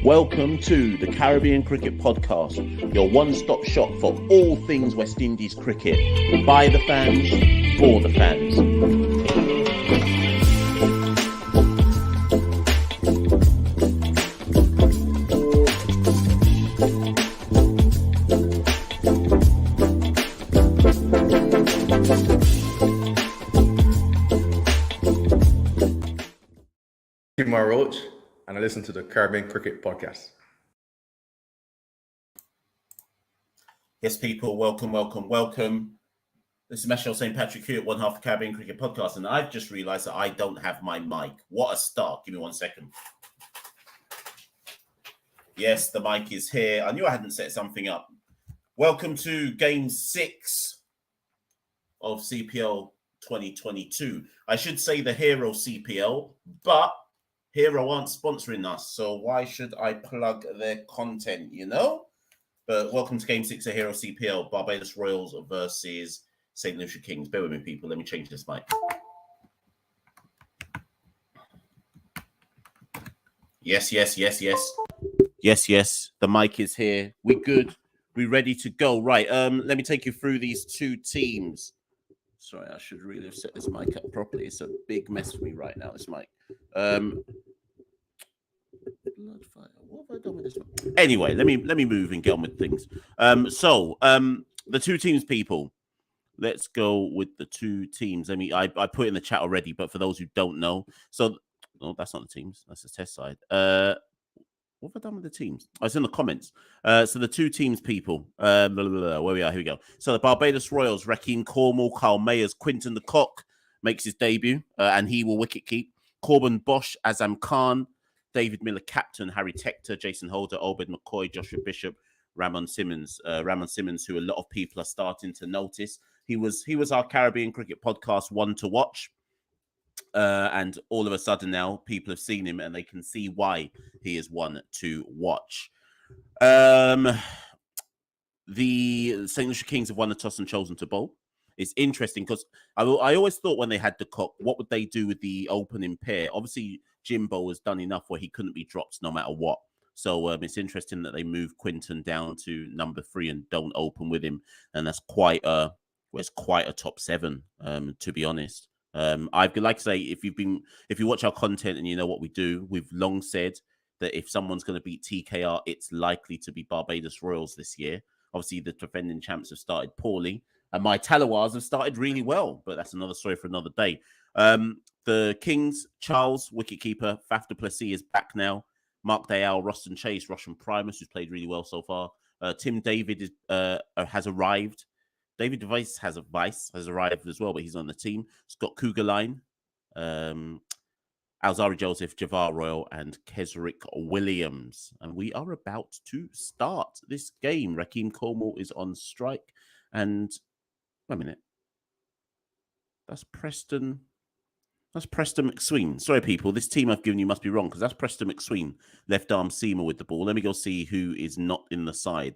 Welcome to the Caribbean Cricket Podcast, your one-stop shop for all things West Indies cricket. By the fans, for the fans. Kumar Roach, and I listen to the Caribbean Cricket Podcast. Yes, people, welcome. This is Machel St. Patrick here at one half the Caribbean Cricket Podcast, and I've just realised that I don't have my mic. What a start. Give me 1 second. Yes, the mic is here. I knew I hadn't set something up. Welcome to Game 6 of CPL 2022. I should say the Hero CPL, but Hero aren't sponsoring us, so why should I plug their content, you know? But welcome to Game 6 of Hero CPL, Barbados Royals versus St. Lucia Kings. Bear with me, people. Let me change this mic. Yes. The mic is here. We good. We ready to go. Right. Let me take you through these two teams. Sorry, I should really have set this mic up properly. It's a big mess for me right now, this mic. What have I done with this one? Anyway, let me move and get on with things. The two teams, people. Let's go with the two teams. I put it in the chat already, but for those who don't know, that's not the teams. That's the test side. What have I done with the teams? Oh, it's in the comments. So the two teams, people. Where we are, here we go. So the Barbados Royals, Rakeem Cornwall, Carl Mayers, Quinton the Cock makes his debut, and he will wicket keep. Corbin Bosch, Azam Khan, David Miller, captain, Harry Tector, Jason Holder, Obed McCoy, Joshua Bishop, Ramon Simmons, who a lot of people are starting to notice. He was our Caribbean Cricket Podcast one to watch. And all of a sudden now people have seen him and they can see why he is one to watch. The St. Lucia Kings have won the toss and chosen to bowl. It's interesting because I always thought when they had the Cock, what would they do with the opening pair? Obviously, Jimbo has done enough where he couldn't be dropped no matter what. So it's interesting that they move Quinton down to number 3 and don't open with him. And that's quite a top 7, to be honest. I'd like to say if you watch our content and you know what we do, we've long said that if someone's going to beat TKR, it's likely to be Barbados Royals this year. Obviously, the defending champs have started poorly, and my Talawars have started really well, but that's another story for another day. The Kings, Charles, wicketkeeper, Faf du Plessis is back now. Mark Dayal, Roston Chase, Russian Primus, who's played really well so far. Tim David has arrived. David Weiss has arrived as well, but he's on the team. Scott Kugerline, Alzari Joseph, Javar Royal, and Kesrick Williams. And we are about to start this game. Rakeem Cornwall is on strike. And wait a minute. That's Preston McSween. Sorry, people. This team I've given you must be wrong because that's Preston McSween, left arm seamer with the ball. Let me go see who is not in the side.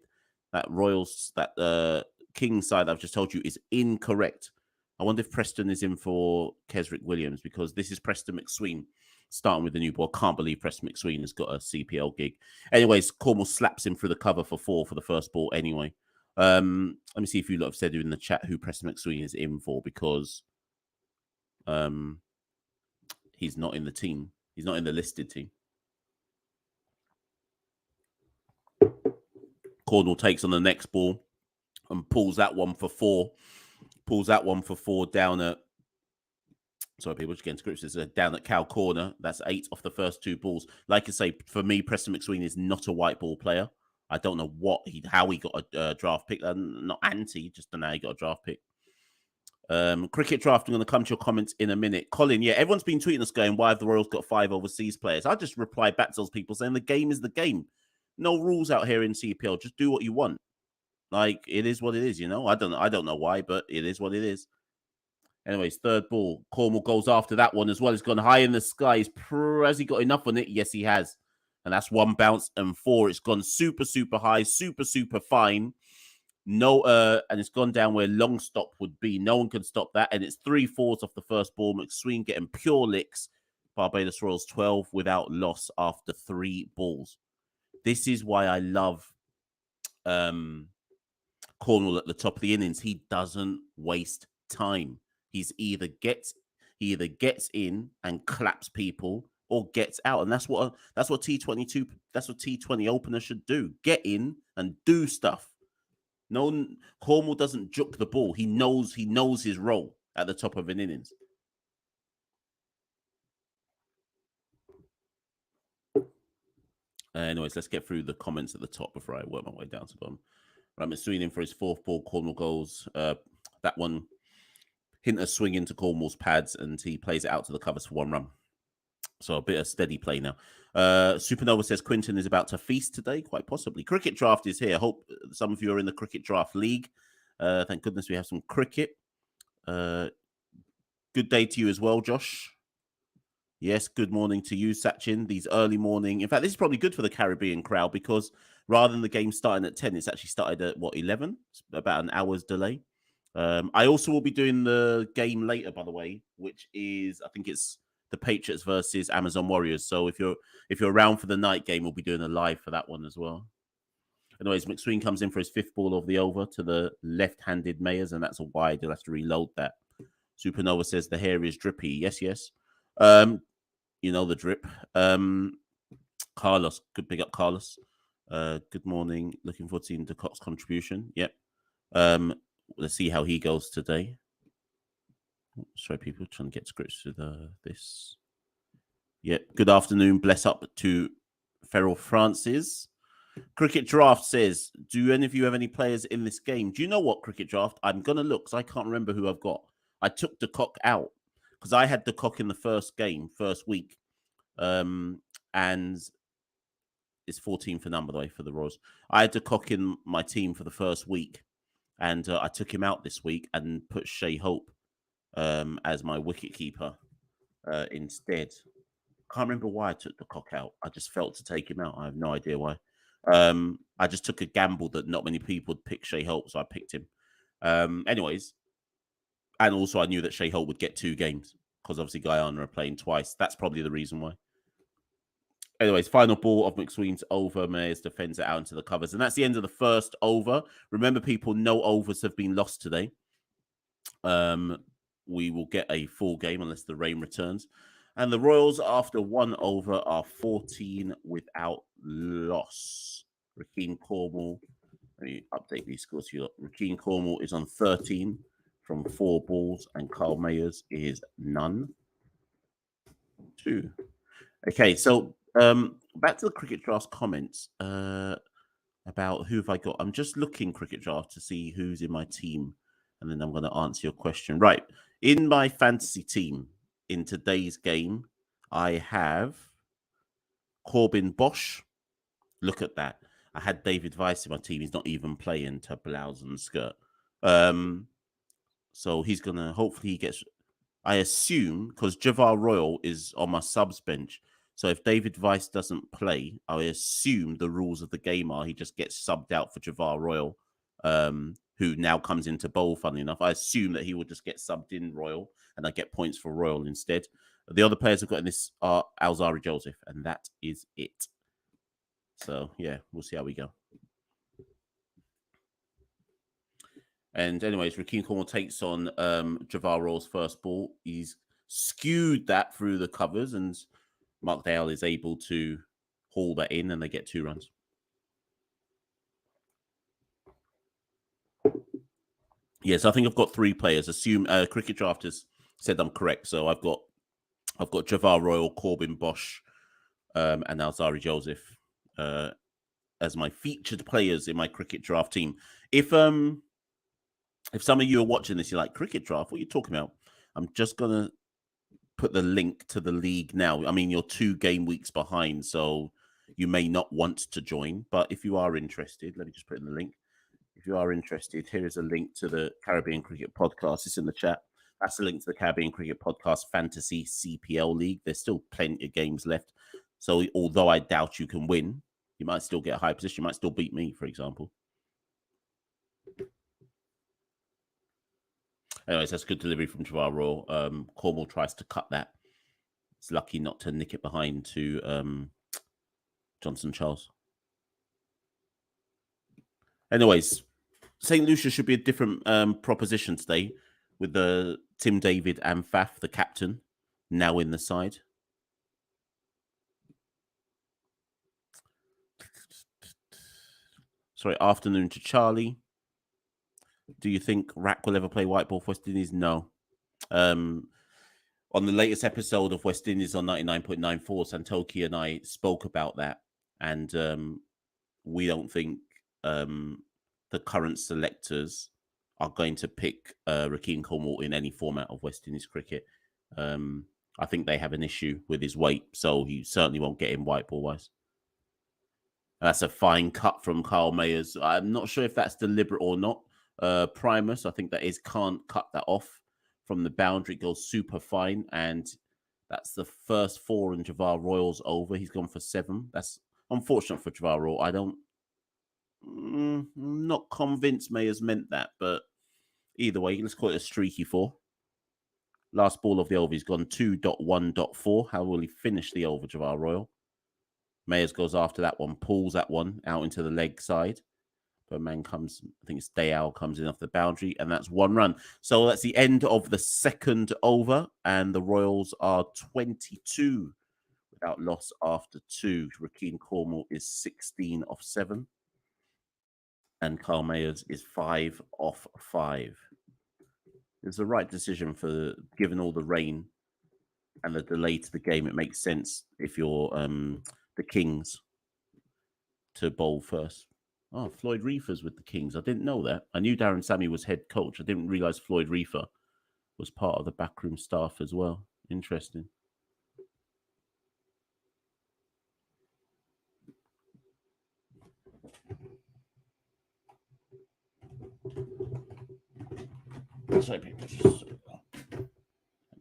That Kings side I've just told you is incorrect. I wonder if Preston is in for Kesrick Williams because this is Preston McSween starting with the new ball. Can't believe Preston McSween has got a CPL gig. Anyways, Cornwall slaps him through the cover for 4 for the first ball anyway. Let me see if you lot have said in the chat who Preston McSween is in for because he's not in the team. He's not in the listed team. Cornwall takes on the next ball and pulls that one for 4. Down at... Sorry, people, just getting scripts. It's down at Cow Corner. That's 8 off the first 2 balls. Like I say, for me, Preston McSween is not a white ball player. I don't know how he got a draft pick. Not anti, just don't know how he got a draft pick. Cricket draft, I'm going to come to your comments in a minute. Colin, yeah, everyone's been tweeting us going, why have the Royals got 5 overseas players? I just reply back to those people saying the game is the game. No rules out here in CPL. Just do what you want. Like, it is what it is, you know? I don't know why, but it is what it is. Anyways, third ball. Cornwall goes after that one as well. It's gone high in the sky. Has he got enough on it? Yes, he has. And that's 1 bounce and 4. It's gone super, super high, super, super fine. No, and it's gone down where long stop would be. No one can stop that. And it's 3 fours off the first ball. McSween getting pure licks. Barbados Royals 12 without loss after 3 balls. This is why I love Cornwall at the top of the innings. He doesn't waste time. He either gets in and claps people or gets out, and that's what T20 opener should do. Get in and do stuff. No, Cornwall doesn't juke the ball. He knows his role at the top of an innings. Anyways, let's get through the comments at the top before I work my way down to the bottom. Right, McSween in for his 4th ball. Cornwall goes. That one, Hinter swing into Cornwall's pads, and he plays it out to the covers for 1 run. So a bit of steady play now. Supernova says Quinton is about to feast today, quite possibly. Cricket Draft is here. Hope some of you are in the Cricket Draft League. Thank goodness we have some cricket. Good day to you as well, Josh. Yes, good morning to you, Sachin. These early morning. In fact, this is probably good for the Caribbean crowd because rather than the game starting at 10, it's actually started at, 11? It's about an hour's delay. I also will be doing the game later, by the way, which is, I think it's the Patriots versus Amazon Warriors. So if you're around for the night game, we'll be doing a live for that one as well. Anyways, McSween comes in for his 5th ball of the over to the left-handed Mayers, and that's a wide. He'll have to reload that. Supernova says the hair is drippy. Yes. You know the drip. Carlos, good big up, Carlos. Good morning. Looking forward to seeing DeCock's contribution. Yep. Let's see how he goes today. Sorry, people trying to get scripts with this. Yep. Good afternoon. Bless up to Ferrell Francis. Cricket Draft says, do any of you have any players in this game? Do you know what, Cricket Draft? I'm going to look because I can't remember who I've got. I took DeCock out because I had DeCock in the first week. And it's 14 for number, by the way, for the Royals. I had DeCock in my team for the first week, and I took him out this week and put Shea Hope as my wicket keeper instead. Can't remember why I took DeCock out. I just felt to take him out. I have no idea why. I just took a gamble that not many people would pick Shea Hope, so I picked him. Anyways, and also I knew that Shea Hope would get 2 games because obviously Guyana are playing twice. That's probably the reason why. Anyways, final ball of McSween's over. Mayers defends it out into the covers. And that's the end of the first over. Remember, people, no overs have been lost today. We will get a full game unless the rain returns. And the Royals, after 1 over, are 14 without loss. Rakeem Cornwall, let me update these scores for you. Rakeem Cornwall is on 13 from 4 balls, and Carl Mayers is none. 2. Okay, so back to the Cricket Draft comments about who have I got. I'm just looking Cricket Draft to see who's in my team, and then I'm going to answer your question. Right, in my fantasy team in today's game, I have Corbin Bosch. Look at that. I had David Weiss in my team. He's not even playing to blouse and skirt. So he's going to, hopefully he gets, I assume, because Javar Royal is on my subs bench. So if David Weiss doesn't play, I assume the rules of the game are he just gets subbed out for Javar Royal, who now comes into bowl, funnily enough. I assume that he will just get subbed in Royal, and I get points for Royal instead. The other players I've got in this are Alzari Joseph, and that is it. So, yeah, we'll see how we go. And anyways, Rakeem Cornwall takes on Javar Royal's first ball. He's skewed that through the covers, and Mark Dale is able to haul that in, and they get 2 runs. Yes, I think I've got 3 players. Assume Cricket Draft has said I'm correct. So I've got Javar Royal, Corbin Bosch, and Alzari Joseph as my featured players in my Cricket Draft team. If some of you are watching this, you're like, Cricket Draft, what are you talking about? I'm just gonna put the link to the league now. I mean, you're 2 game weeks behind, so you may not want to join. But if you are interested, let me just put in the link. If you are interested, here is a link to the Caribbean Cricket Podcast. It's in the chat. That's the link to the Caribbean Cricket Podcast Fantasy CPL League. There's still plenty of games left. So although I doubt you can win, you might still get a high position. You might still beat me, for example. Anyways, that's good delivery from Javar Royal. Cornwall tries to cut that. It's lucky not to nick it behind to Johnson Charles. Anyways, St. Lucia should be a different proposition today with the Tim David and Faf, the captain, now in the side. Sorry, afternoon to Charlie. Do you think Rack will ever play white ball for West Indies? No. On the latest episode of West Indies on 99.94, Santoki and I spoke about that. And we don't think the current selectors are going to pick Rakeem Cornwall in any format of West Indies cricket. I think they have an issue with his weight, so he certainly won't get in white ball wise. That's a fine cut from Carl Mayers. I'm not sure if that's deliberate or not. Primus, I think that is, can't cut that off from the boundary. It goes super fine, and that's the first 4 in Javar Royal's over. He's gone for 7. That's unfortunate for Javar Royal. I'm not convinced Mayers meant that, but either way, let's call it a streaky 4. Last ball of the over, he's gone 2.1.4. How will he finish the over, Javar Royal? Mayers goes after that one, pulls that one out into the leg side. But man comes, I think it's Dayal comes in off the boundary, and that's 1 run. So that's the end of the second over, and the Royals are 22 without loss after 2. Rakeem Cornwall is 16 off 7. And Carl Mayers is 5 off 5. It's the right decision for, given all the rain and the delay to the game. It makes sense if you're the Kings to bowl first. Oh, Floyd Reefer's with the Kings. I didn't know that. I knew Darren Sammy was head coach. I didn't realize Floyd Reefer was part of the backroom staff as well. Interesting.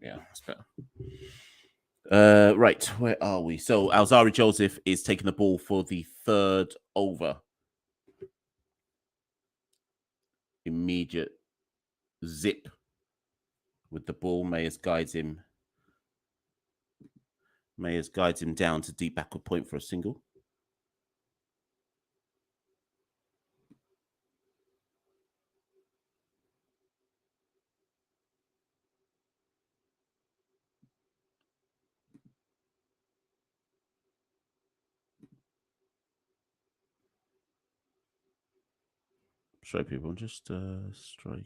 Yeah, that's better. Right, where are we? So Alzari Joseph is taking the ball for the 3rd over. Immediate zip with the ball. Mayers guides him. Mayers guides him down to deep backward point for a single. Show people just striker.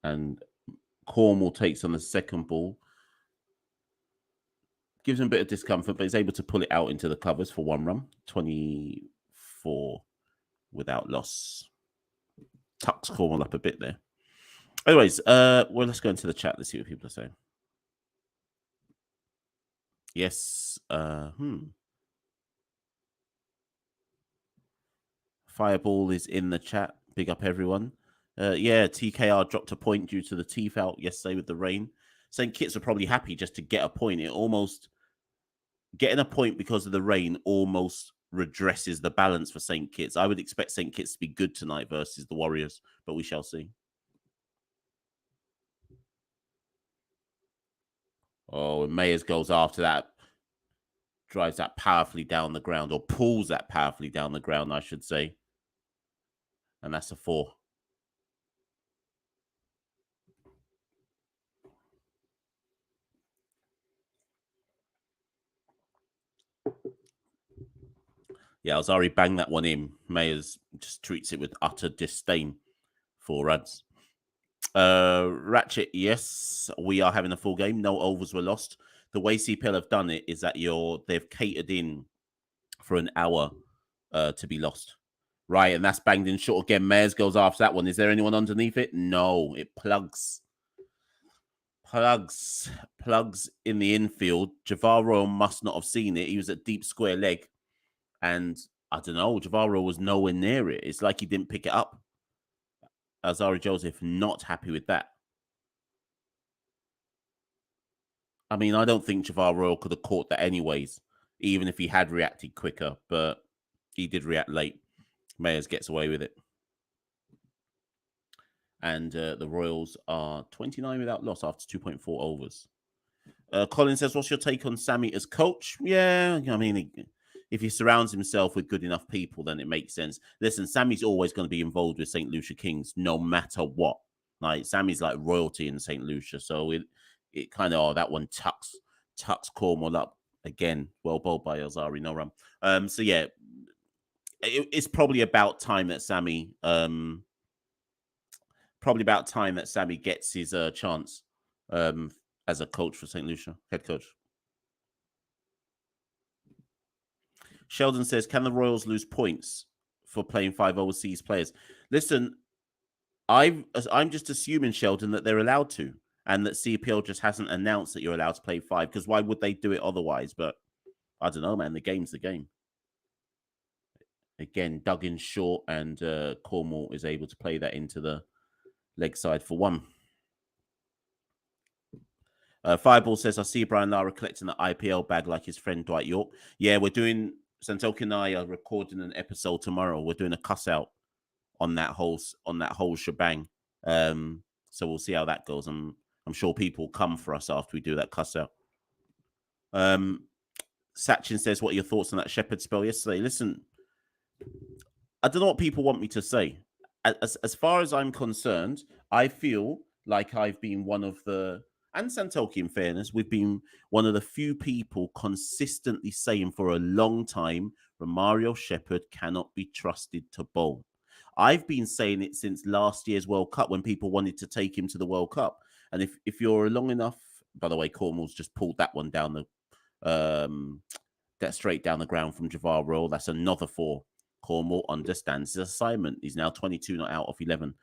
And Cornwall takes on the second ball. Gives him a bit of discomfort, but he's able to pull it out into the covers for 1 run. 24 without loss. Tucks Cornwall up a bit there. Anyways, well, let's go into the chat. Let's see what people are saying. Yes. Fireball is in the chat. Big up everyone. Yeah, TKR dropped a point due to the teeth out yesterday with the rain. St. Kitts are probably happy just to get a point. It almost, getting a point because of the rain almost redresses the balance for St. Kitts. I would expect St. Kitts to be good tonight versus the Warriors, but we shall see. Oh, and Mayers goes after that. Drives that powerfully down the ground, or pulls that powerfully down the ground, I should say. And that's a 4. Yeah, Alzari banged that one in. Mayers just treats it with utter disdain. 4 runs. Ratchet, yes, we are having a full game. No overs were lost. The way CPL have done it is that they've catered in for an hour to be lost. Right, and that's banged in short again. Mayers goes after that one. Is there anyone underneath it? No, it plugs. Plugs in the infield. Javar Royal must not have seen it. He was at deep square leg. And I don't know, Javar Royal was nowhere near it. It's like he didn't pick it up. Alzari Joseph not happy with that. I mean, I don't think Javar Royal could have caught that anyways, even if he had reacted quicker, but he did react late. Mayers gets away with it. And the Royals are 29 without loss after 2.4 overs. Colin says, what's your take on Sammy as coach? Yeah, I mean, if he surrounds himself with good enough people, then it makes sense. Listen, Sammy's always going to be involved with St. Lucia Kings no matter what. Like, Sammy's like royalty in St. Lucia. So it kind of, that one tucks Cornwall up again. Well bowled by Ozari, no run. So yeah, it's probably about time that Sammy gets his chance as a coach for St. Lucia, head coach. Sheldon says, can the Royals lose points for playing 5 overseas players? Listen, I'm just assuming, Sheldon, that they're allowed to, and that CPL just hasn't announced that you're allowed to play 5, because why would they do it otherwise? But I don't know, man. The game's the game. Again, dug in short, and Cornwall is able to play that into the leg side for 1. Fireball says, I see Brian Lara collecting the IPL bag like his friend Dwight York. Yeah, we're doing, Santoki and I are recording an episode tomorrow. We're doing a cuss out on that whole shebang. So we'll see how that goes. I'm sure people come for us after we do that cuss out. Sachin says, what are your thoughts on that Shepherd spell yesterday? Listen, I don't know what people want me to say. As far as I'm concerned, I feel like I've been one of the, and Santoki, in fairness, we've been one of the few people consistently saying for a long time, Romario Shepherd cannot be trusted to bowl. I've been saying it since last year's World Cup when people wanted to take him to the World Cup. And if you're long enough, by the way, Cornwall's just pulled that one down that straight down the ground from Javar Royal. That's another 4. Cornwall understands his assignment. He's now 22 not out of 11.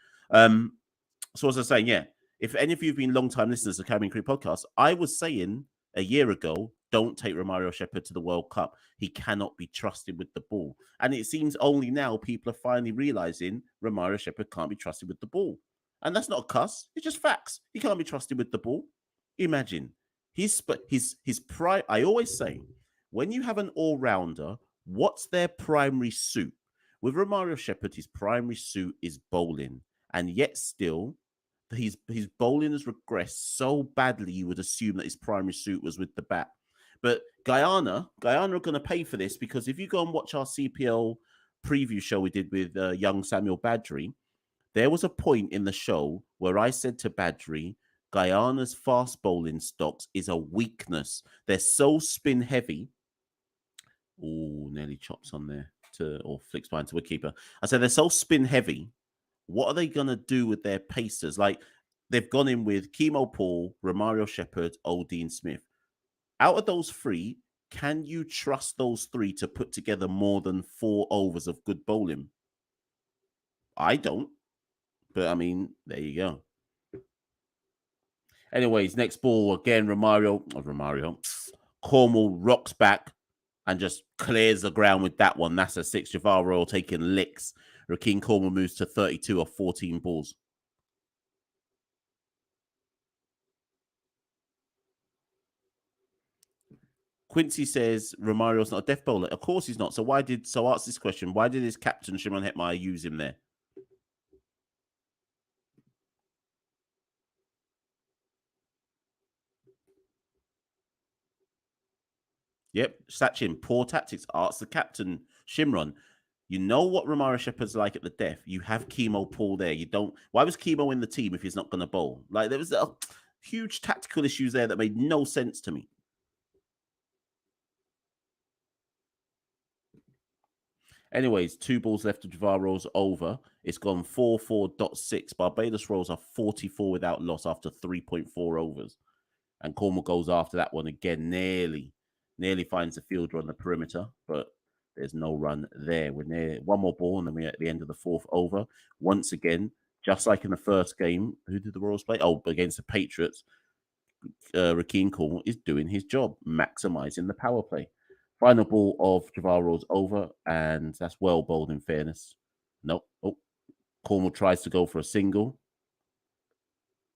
So as I was saying, yeah, if any of you have been long-time listeners to the Caribbean Crew podcast, I was saying a year ago, don't take Romario Shepherd to the World Cup. He cannot be trusted with the ball. And it seems only now people are finally realizing Romario Shepherd can't be trusted with the ball. And that's not a cuss. It's just facts. He can't be trusted with the ball. Imagine. His prime. I always say, when you have an all-rounder, what's their primary suit? With Romario Shepherd, his primary suit is bowling. And yet still, his bowling has regressed so badly, you would assume that his primary suit was with the bat. But Guyana are going to pay for this, because if you go and watch our CPL preview show we did with young Samuel Badri, there was a point in the show where I said to Badri, Guyana's fast bowling stocks is a weakness. They're so spin heavy. Oh, nearly chops on there or flicks behind to a keeper. I said they're so spin heavy. What are they going to do with their pacers? Like, they've gone in with Chemo Paul, Romario Shepherd, Dean Smith. Out of those 3, can you trust those 3 to put together more than 4 overs of good bowling? I don't. But, I mean, there you go. Anyways, next ball, again, Romario. Cornwall rocks back and just clears the ground with that one. That's a 6. Javar Royal taking licks. Rakeem Cornwall moves to 32 of 14 balls. Quincy says Romario's not a death bowler. Of course he's not. So ask this question. Why did his captain, Shimon Hetmeyer, use him there? Yep, Sachin, poor tactics. Ask the captain, Shimron. You know what Romario Shepherd's like at the death. You have Chemo Paul there. You don't. Why was Chemo in the team if he's not going to bowl? Like, there was huge tactical issues there that made no sense to me. Anyways, 2 balls left of Javar Royals over. It's gone 4-4.6. Barbados Royals are 44 without loss after 3.4 overs. And Cornwall goes after that one again, nearly finds the fielder on the perimeter, but there's no run there. We're near 1 more ball, and then we're at the end of the 4th over. Once again, just like in the first game, who did the Royals play? Oh, against the Patriots. Rakeem Cornwall is doing his job, maximizing the power play. Final ball of Javar Royals over, and that's well bowled in fairness. Nope. Oh, Cornwall tries to go for a single,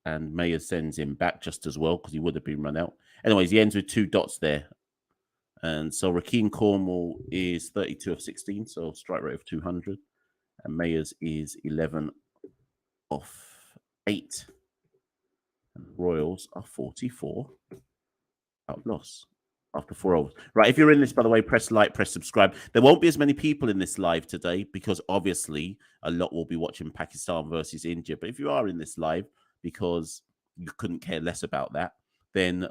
and Mayer sends him back just as well because he would have been run out. Anyways, he ends with 2 dots there. And so Rakeem Cornwall is 32 of 16, so strike rate of 200. And Mayers is 11 off 8. And Royals are 44 out loss after 4 overs. Right, if you're in this, by the way, press like, press subscribe. There won't be as many people in this live today because obviously a lot will be watching Pakistan versus India. But if you are in this live because you couldn't care less about that, then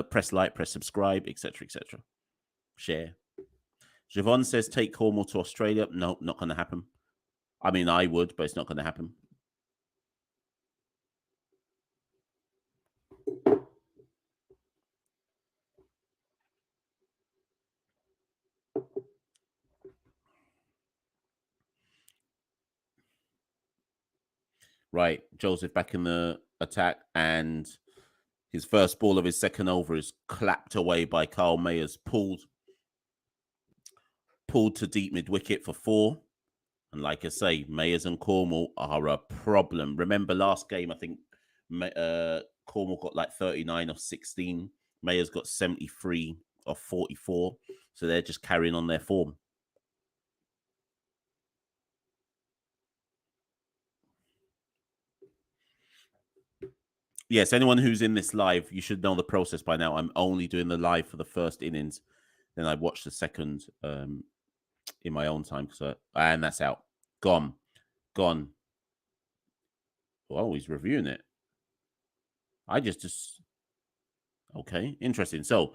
press like, press subscribe, etc., etc. Share. Javon says take Cornwall to Australia. No, not going to happen. I mean, I would, but it's not going to happen. Right, Joseph back in the attack, and his first ball of his second over is clapped away by Carl Mayers, pulled to deep mid wicket for 4. And like I say, Mayers and Cornwall are a problem. Remember last game, I think Cornwall got like 39 of 16. Mayers got 73 of 44. So they're just carrying on their form. Yes, anyone who's in this live, you should know the process by now. I'm only doing the live for the first innings. Then I watch the second in my own time. And that's out. Gone. Oh, he's reviewing it. Okay, interesting. So,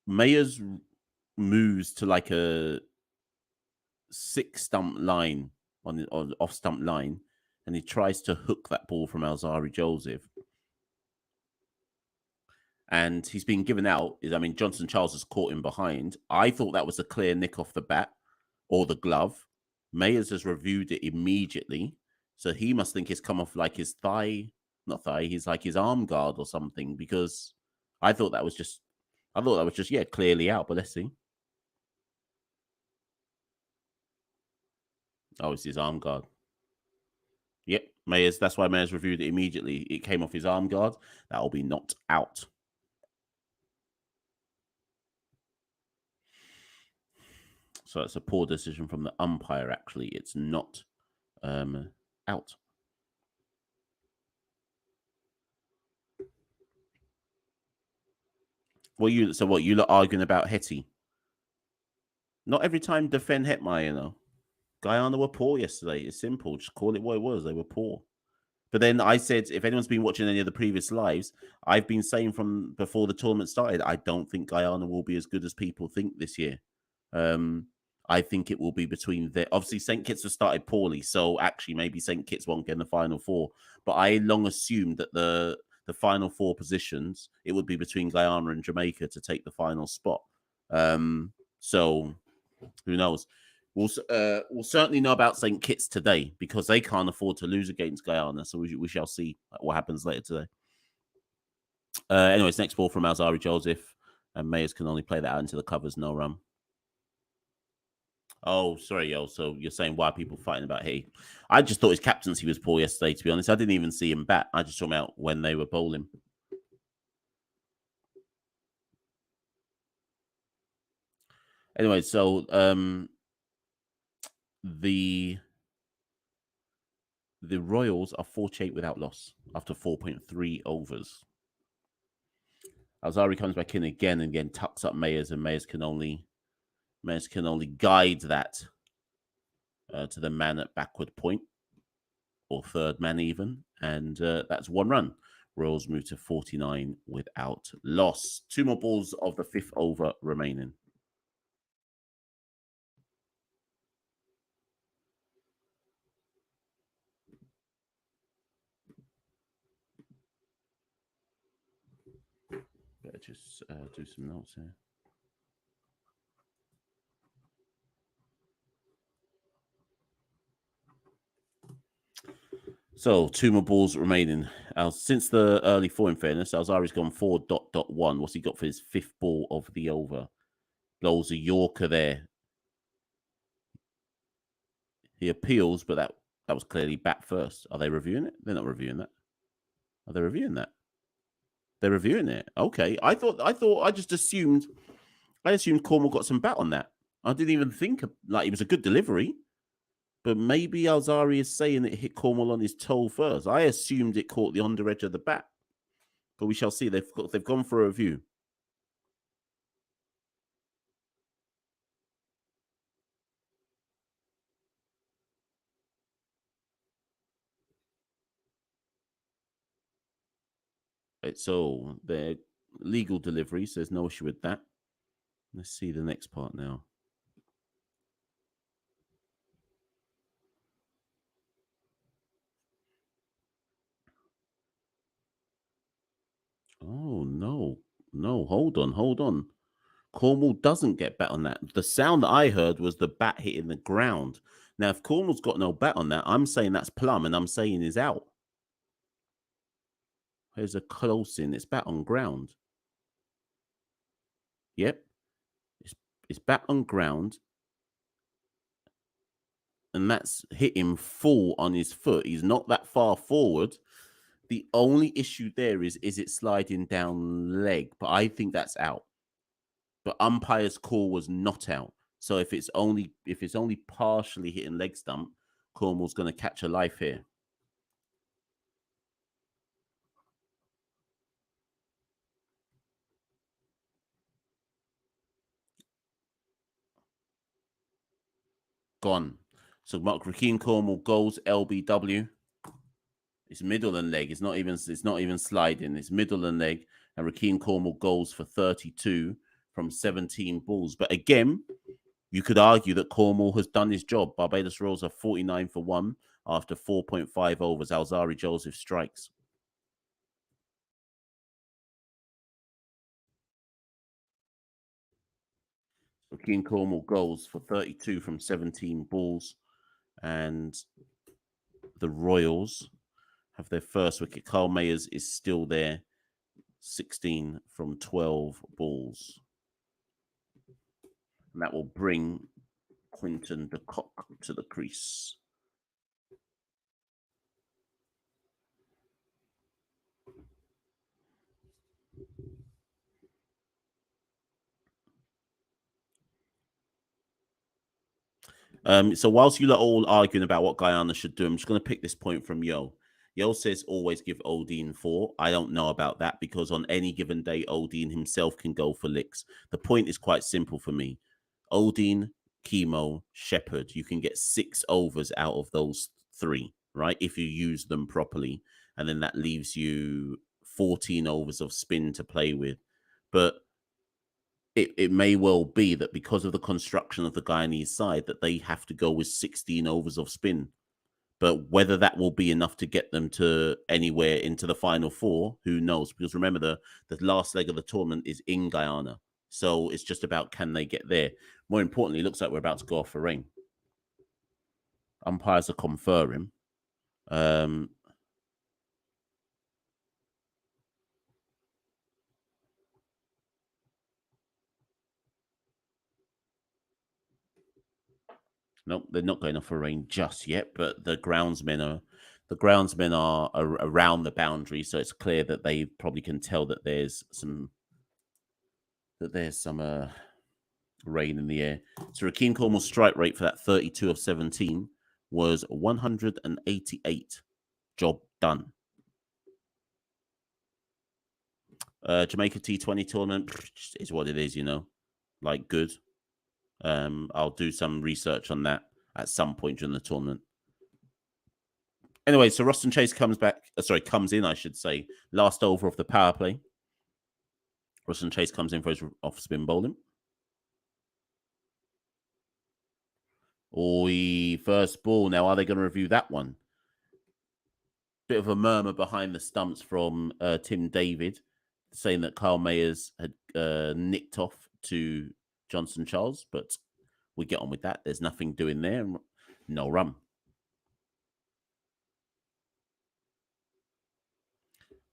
Mayers moves to like a 6-stump line on off-stump line, and he tries to hook that ball from Alzari Joseph. And he's been given out. Johnson Charles has caught him behind. I thought that was a clear nick off the bat or the glove. Mayers has reviewed it immediately. So he must think it's come off like his thigh. Not thigh, he's like his arm guard or something, because I thought that was just, clearly out, but let's see. Oh, it's his arm guard. Yep, Mayers, that's why Mayers reviewed it immediately. It came off his arm guard. That will be not out. So it's a poor decision from the umpire, actually. It's not out. You lot arguing about Hetty? Not every time defend Hetmeyer, Guyana were poor yesterday. It's simple. Just call it what it was. They were poor. But then I said, if anyone's been watching any of the previous lives, I've been saying from before the tournament started, I don't think Guyana will be as good as people think this year. I think it will be between obviously St. Kitts have started poorly, so actually maybe St. Kitts won't get in the final 4. But I long assumed that the final 4 positions, it would be between Guyana and Jamaica to take the final spot. So who knows? We'll certainly know about St. Kitts today because they can't afford to lose against Guyana. So we shall see what happens later today. Anyways, next ball from Alzari Joseph, and Mayers can only play that out into the covers, no run. Oh, sorry, yo. So you're saying why are people fighting about Hay? I just thought his captaincy was poor yesterday, to be honest. I didn't even see him bat. I just saw him out when they were bowling. Anyway, so the Royals are 48 without loss after 4.3 overs. Alzari comes back in again and again, tucks up Mayers, and Mayers can only guide that to the man at backward point, or third man even, and that's 1 run. Royals move to 49 without loss. 2 more balls of the 5th over remaining. Better just do some notes here. So 2 more balls remaining. Since the early 4, in fairness, Alzari's gone 4.1. What's he got for his 5th ball of the over? Blows a Yorker there. He appeals, but that was clearly bat first. Are they reviewing it? They're not reviewing that. Are they reviewing that? They're reviewing it. Okay. I assumed Cornwall got some bat on that. I didn't even think it was a good delivery. But maybe Alzari is saying it hit Cornwall on his toe first. I assumed it caught the under edge of the bat. But we shall see. They've gone for a review. Right, so they're legal deliveries. There's no issue with that. Let's see the next part now. Oh, no. No, hold on. Cornwall doesn't get bat on that. The sound that I heard was the bat hitting the ground. Now, if Cornwall's got no bat on that, I'm saying that's plumb, and I'm saying is out. Here's a close in. It's bat on ground. Yep. It's bat on ground. And that's hit him full on his foot. He's not that far forward. The only issue there is it sliding down leg? But I think that's out. But umpire's call was not out. So if it's only partially hitting leg stump, Cornwall's going to catch a life here. Gone. So Rakeem Cornwall goes LBW. It's middle and leg. It's not even sliding. It's middle and leg. And Rakeem Cornwall goes for 32 from 17 balls. But again, you could argue that Cornwall has done his job. Barbados Royals are 49 for 1 after 4.5 overs. Alzari Joseph strikes. Rakeem Cornwall goes for 32 from 17 balls. And the Royals have their first wicket. Carl Mayers is still there. 16 from 12 balls. And that will bring Quinton de Kock to the crease. So whilst you are all arguing about what Guyana should do, I'm just going to pick this point from Yo. Yo says always give Odin 4. I don't know about that because on any given day, Odin himself can go for licks. The point is quite simple for me. Odin, Chemo, Shepherd, you can get 6 overs out of those 3, right? If you use them properly. And then that leaves you 14 overs of spin to play with. But it may well be that because of the construction of the Guyanese side that they have to go with 16 overs of spin. But whether that will be enough to get them to anywhere into the final 4, who knows? Because remember, the last leg of the tournament is in Guyana. So it's just about can they get there. More importantly, it looks like we're about to go off for rain. Umpires are conferring. Nope, they're not going off for rain just yet, but the groundsmen are around the boundary, so it's clear that they probably can tell that there's some rain in the air. So Rakeem Cornwall's strike rate for that 32 of 17 was 188. Job done. Jamaica T20 tournament is what it is, like good. I'll do some research on that at some point during the tournament. Anyway, so Roston Chase comes in, I should say. Last over of the power play. Roston Chase comes in for his off-spin bowling. First ball. Now, are they going to review that one? Bit of a murmur behind the stumps from Tim David, saying that Carl Mayers had nicked off to Johnson Charles, but we get on with that. There's nothing doing there. No run.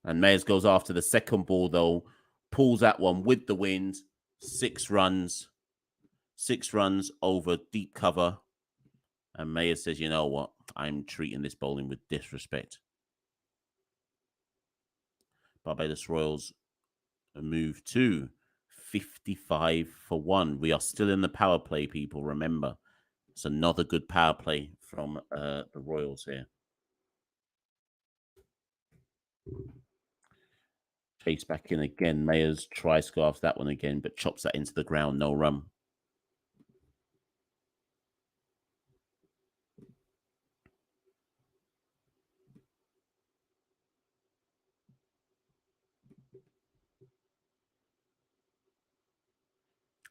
And Mayers goes after the second ball, though. Pulls that one with the wind. 6 runs. 6 runs over deep cover. And Mayers says, you know what? I'm treating this bowling with disrespect. Barbados Royals move to 55 for 1. We are still in the power play, people. Remember, it's another good power play from the Royals here. Chase back in again. Mayers tri-scarves that one again, but chops that into the ground. No run.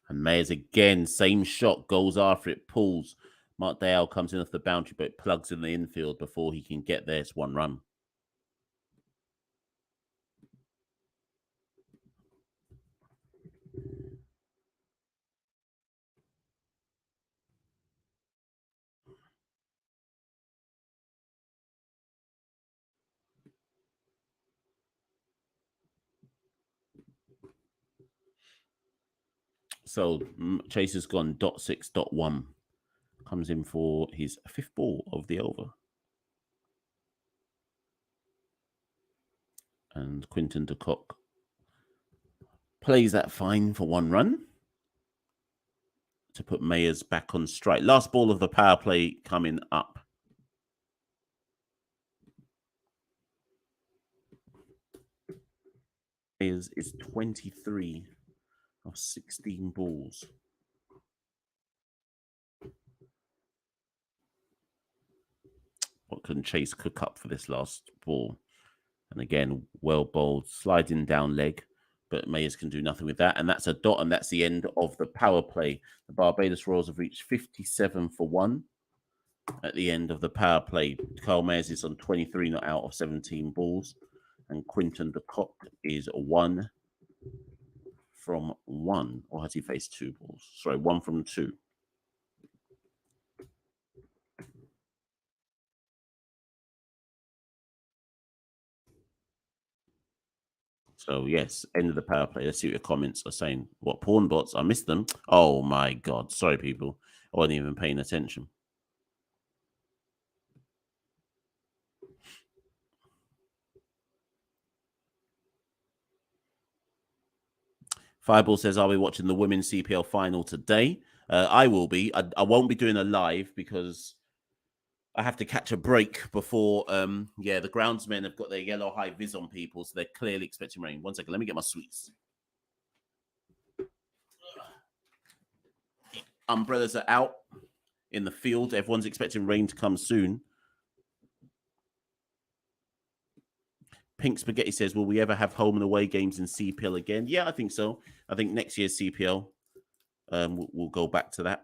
And Mayers again, same shot, goes after it, pulls. Mark Dale comes in off the boundary, but plugs in the infield before he can get there. It's 1 run. So Chase has gone .6.1. Comes in for his 5th ball of the over. And Quinton de Kock plays that fine for 1 run to put Mayers back on strike. Last ball of the power play coming up. Mayers is 23 of 16 balls. What can Chase cook up for this last ball? And again, well bowled, sliding down leg, but Mayers can do nothing with that. And that's a dot, and that's the end of the power play. The Barbados Royals have reached 57 for 1 at the end of the power play. Carl Mayers is on 23 not out of 17 balls. And Quinton de Kock is 1 from 1. Or has he faced 2 balls? Sorry, 1 from 2. So, yes, end of the power play. Let's see what your comments are saying. What, pawn bots? I missed them. Oh, my God. Sorry, people. I wasn't even paying attention. Fireball says, are we watching the women's CPL final today? I will be. I won't be doing a live because I have to catch a break before, the groundsmen have got their yellow high vis on people, so they're clearly expecting rain. 1 second, let me get my sweets. Umbrellas are out in the field. Everyone's expecting rain to come soon. Pink Spaghetti says, will we ever have home and away games in CPL again? Yeah, I think so. I think next year's CPL, we'll go back to that.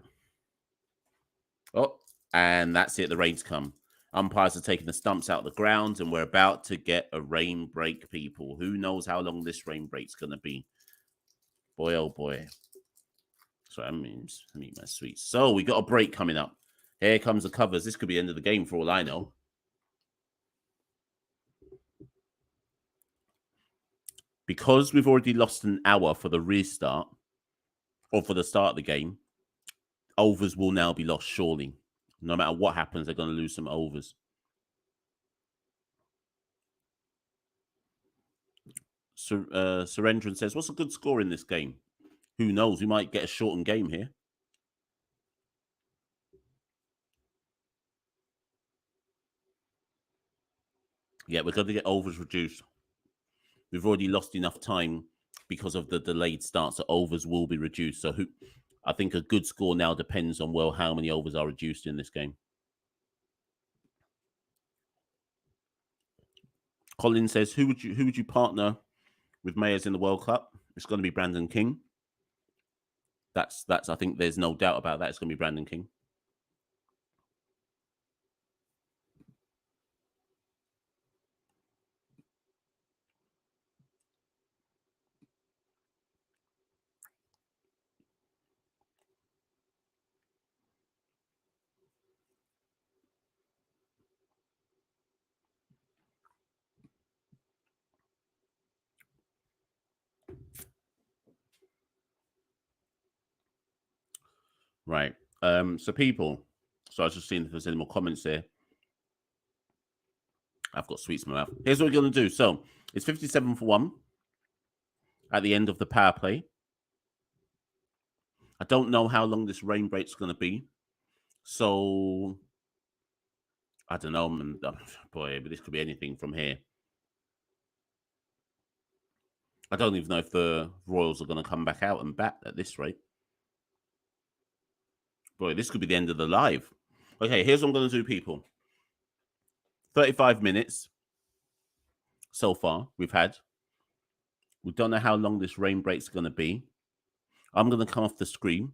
Oh, and that's it. The rain's come. Umpires are taking the stumps out of the ground, and we're about to get a rain break, people. Who knows how long this rain break's going to be? Boy, oh boy. So I mean my sweets. So we got a break coming up. Here comes the covers. This could be the end of the game for all I know. Because we've already lost an hour for the restart, or for the start of the game, overs will now be lost, surely. No matter what happens, they're going to lose some overs. Surendran says, what's a good score in this game? Who knows? We might get a shortened game here. Yeah, we're going to get overs reduced. We've already lost enough time because of the delayed start, so overs will be reduced. So I think a good score now depends on, well, how many overs are reduced in this game. Colin says, who would you partner with Mayers in the World Cup? It's going to be Brandon King. That's I think there's no doubt about that. It's going to be Brandon King. Right. So people, so I was just seeing if there's any more comments there. I've got sweets in my mouth. Here's what we're going to do. So it's 57 for 1 at the end of the power play. I don't know how long this rain break's going to be. So I don't know, man. Boy, but this could be anything from here. I don't even know if the Royals are going to come back out and bat at this rate. Boy, this could be the end of the live. Okay, here's what I'm going to do, people. 35 minutes so far we've had. We don't know how long this rain break's going to be. I'm going to come off the screen.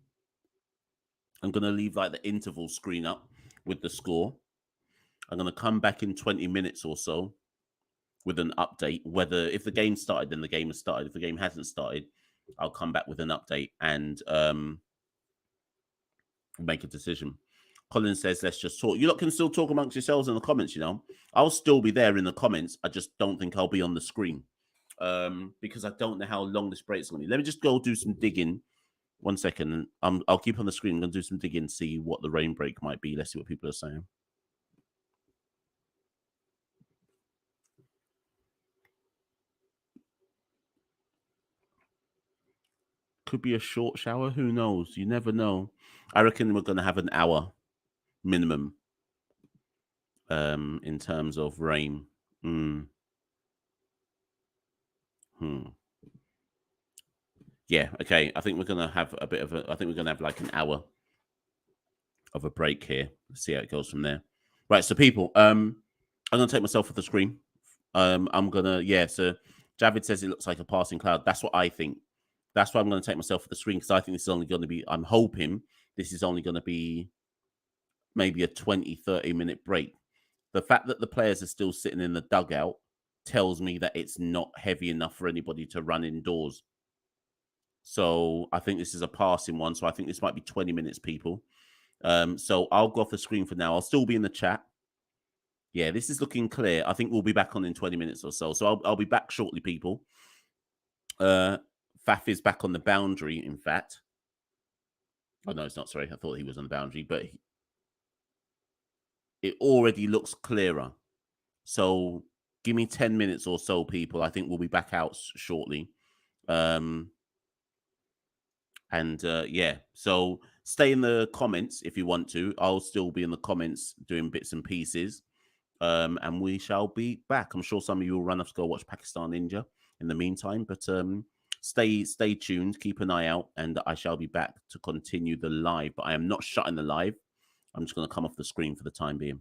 I'm going to leave like the interval screen up with the score. I'm going to come back in 20 minutes or so with an update. Whether if the game started, then the game has started. If the game hasn't started, I'll come back with an update and make a decision. Colin says, let's just talk. You lot can still talk amongst yourselves in the comments, you know. I'll still be there in the comments. I just don't think I'll be on the screen because I don't know how long this break's going to be. Let me just go do some digging. 1 second. I'll keep on the screen. I'm going to do some digging, see what the rain break might be. Let's see what people are saying. Could be a short shower. Who knows? You never know. I reckon we're going to have an hour minimum in terms of rain. Yeah, okay. I think we're going to have a bit of I think we're going to have like an hour of a break here. Let's see how it goes from there. Right, so people, I'm going to take myself off the screen. I'm going to, so Javid says it looks like a passing cloud. That's what I think. That's why I'm going to take myself off the screen because I think this is only going to be, I'm hoping this is only going to be maybe a 20, 30-minute break. The fact that the players are still sitting in the dugout tells me that it's not heavy enough for anybody to run indoors. So I think this is a passing one. So I think this might be 20 minutes, people. So I'll go off the screen for now. I'll still be in the chat. Yeah, this is looking clear. I think we'll be back on in 20 minutes or so. So I'll be back shortly, people. Faf is back on the boundary, in fact. Oh, no, it's not. Sorry. I thought he was on the boundary, but it already looks clearer. So give me 10 minutes or so, people. I think we'll be back out shortly. So stay in the comments if you want to. I'll still be in the comments doing bits and pieces. And we shall be back. I'm sure some of you will run off to go watch Pakistan Ninja in the meantime. But stay tuned. Keep an eye out. And I shall be back to continue the live. But I am not shutting the live. I'm just going to come off the screen for the time being.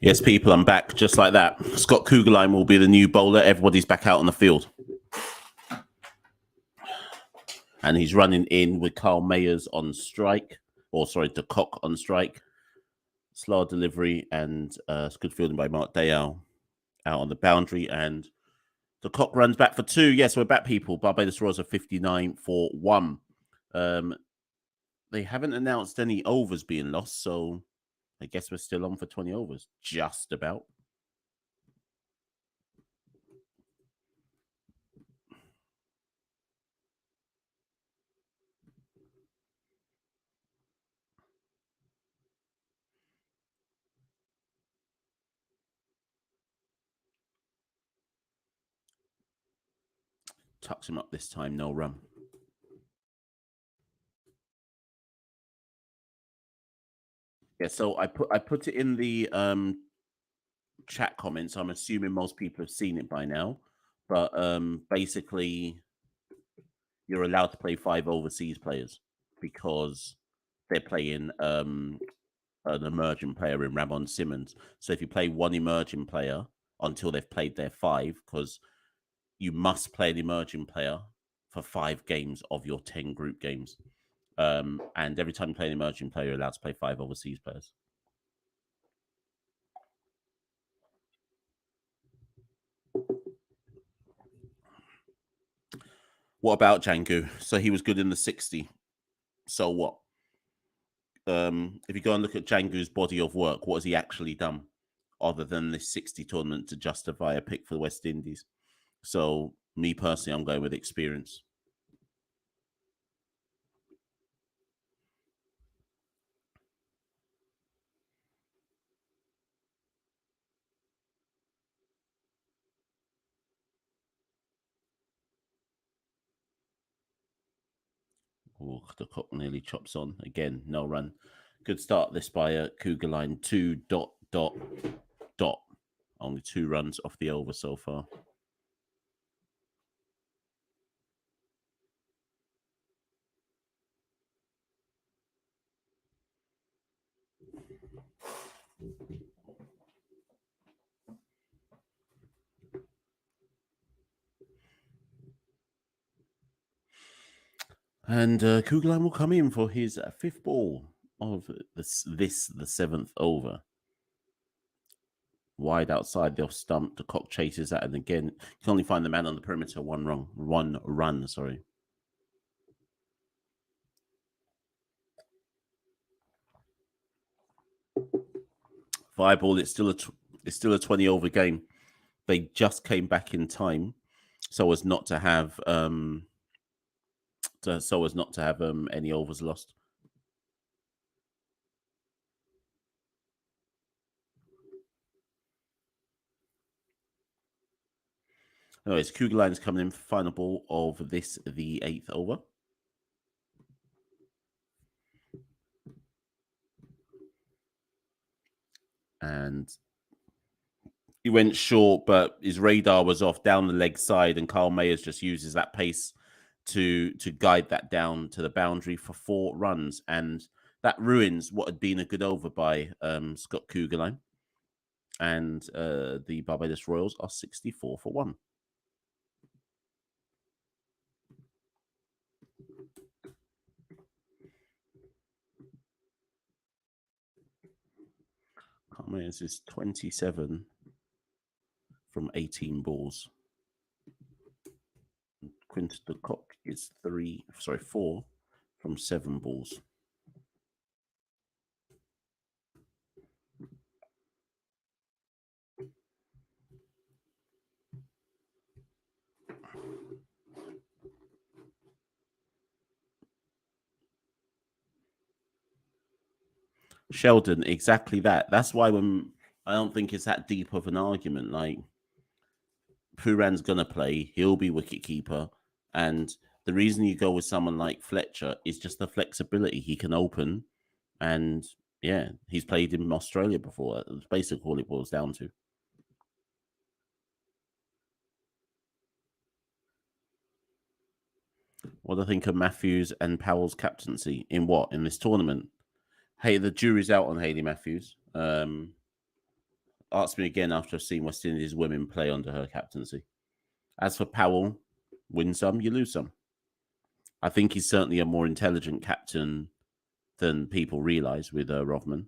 Yes, people, I'm back just like that. Scott Kugelheim will be the new bowler. Everybody's back out on the field. And he's running in with Carl Mayers on strike. Or, sorry, De Kock on strike. Slow delivery and good fielding by Mark Dayal out on the boundary. And De Kock runs back for 2. Yes, we're back, people. Barbados Royals are 59 for 1. They haven't announced any overs being lost, so I guess we're still on for 20 overs. Just about. Tucks him up this time, no run. Yeah, so I put it in the chat comments. I'm assuming most people have seen it by now, but basically you're allowed to play 5 overseas players because they're playing an emerging player in Ramon Simmons. So if you play one emerging player until they've played their 5, because you must play an emerging player for 5 games of your 10 group games. And every time you play an emerging player, you're allowed to play 5 overseas players. What about Django? So he was good in the 60. So what? If you go and look at Django's body of work, what has he actually done other than this 60 tournament to justify a pick for the West Indies? So me personally, I'm going with experience. Oh, the Cock nearly chops on. Again, no run. Good start this by Kugelheim. 2. Only 2 runs off the over so far. And Kugelheim will come in for his 5th ball of the 7th over. Wide outside the off stump. The Cock chases that, and again, you can only find the man on the perimeter. One run. Sorry. Fireball. It's still a 20 over game. They just came back in time, so as not to have any overs lost. Anyways, Kugelheim's coming in for final ball of this, the 8th over. And he went short, but his radar was off down the leg side, and Carl Mayers just uses that pace to guide that down to the boundary for 4 runs. And that ruins what had been a good over by Scott Kugelheim. And the Barbados Royals are 64 for 1. Mayers is 27 from 18 balls. Quinton de Kock is 4 from 7 balls. Sheldon, exactly that. That's why when I don't think it's that deep of an argument. Like, Pooran's gonna play, he'll be wicketkeeper, and the reason you go with someone like Fletcher is just the flexibility. He can open, and yeah, he's played in Australia before. That's basically all it boils down to. What do I think of Matthews and Powell's captaincy in what? In this tournament? Hey, the jury's out on Hayley Matthews. ask me again after I've seen West Indies women play under her captaincy. As for Powell, win some, you lose some. I think he's certainly a more intelligent captain than people realise with Rovman.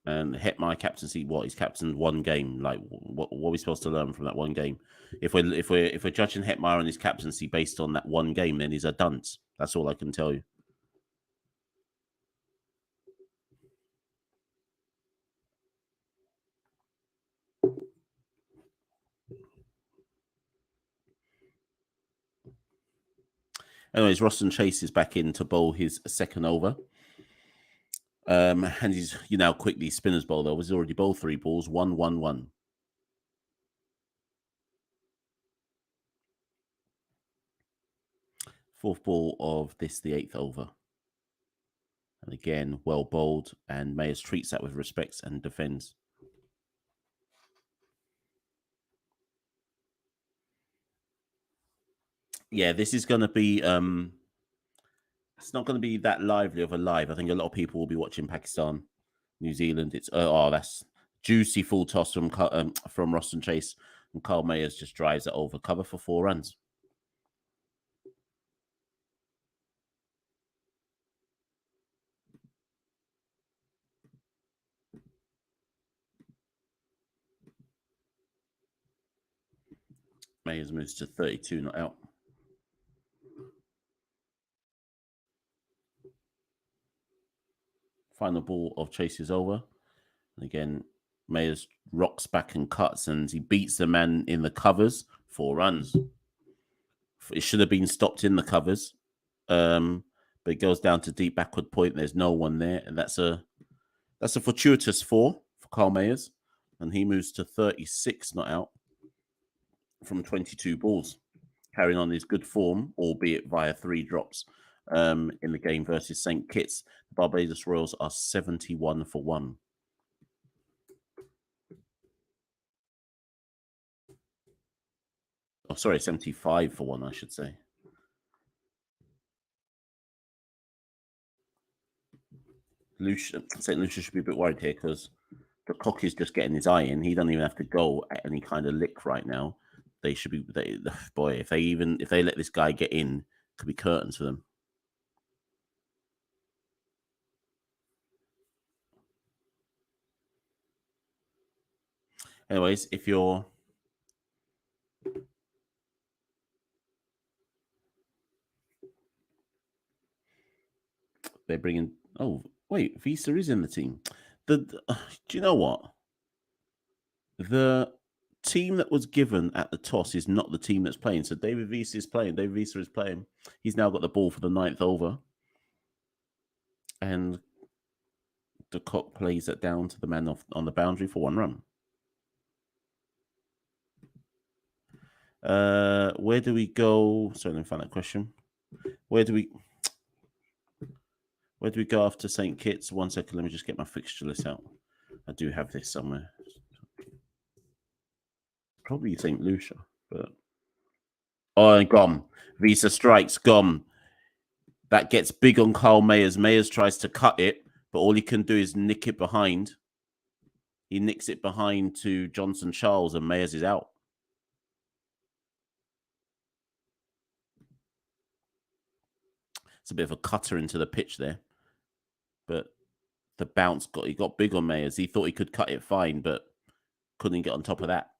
And Hetmyer captaincy, what? He's captained one game. Like, what are we supposed to learn from that one game? If we're judging Hetmyer on his captaincy based on that one game, then he's a dunce. That's all I can tell you. Anyways, Roston Chase is back in to bowl his second over. And he's now quickly spinner's bowl though. He's already bowled 3 balls, 1-1-1. Fourth ball of this, the 8th over. And again, well bowled, and Mayers treats that with respect and defends. Yeah, this is going to be... it's not going to be that lively of a live. I think a lot of people will be watching Pakistan, New Zealand. It's that's juicy full toss from Roston Chase, and Carl Mayers just drives it over cover for 4 runs. Mayers moves to 32 not out. Final ball of Chase is over. And again, Mayers rocks back and cuts, and he beats the man in the covers. 4 runs. It should have been stopped in the covers, but it goes down to deep backward point. There's no one there, and that's a fortuitous 4 for Carl Mayers, and he moves to 36 not out from 22 balls, carrying on his good form, albeit via 3 drops. In the game versus St. Kitts, the Barbados Royals are 71 for 1. Oh, sorry, 75 for 1, I should say. Lucia, St. Lucia should be a bit worried here because the cock is just getting his eye in. He doesn't even have to go at any kind of lick right now. They should be, boy, if they let this guy get in, it could be curtains for them. Anyways, if you're they're bringing. Oh wait, Wiese is in the team. Do you know what? The team that was given at the toss is not the team that's playing. So David Wiese is playing. David Wiese is playing. He's now got the ball for the 9th over, and the cock plays it down to the man on the boundary for 1 run. Where do we go? Sorry, let me find that question. Where do we go after St. Kitts? 1 second, let me just get my fixture list out. I do have this somewhere. Probably St. Lucia, but gone. Wiese strikes, gone. That gets big on Carl Mayers. Mayers tries to cut it, but all he can do is nick it behind. He nicks it behind to Johnson Charles, and Mayers is out. It's a bit of a cutter into the pitch there, but the bounce got big on Mayers. He thought he could cut it fine, but couldn't get on top of that.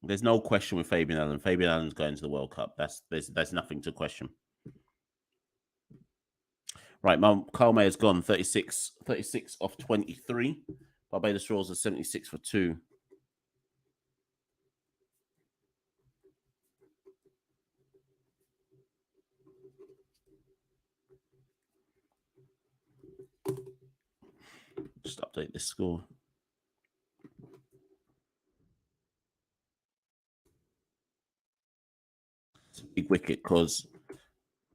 There's no question with Fabian Allen. Fabian Allen's going to the World Cup. There's nothing to question. Right, Carl Mayer's gone 36 off 23. Barbados Royals are 76 for 2. Just update this score. It's a big wicket because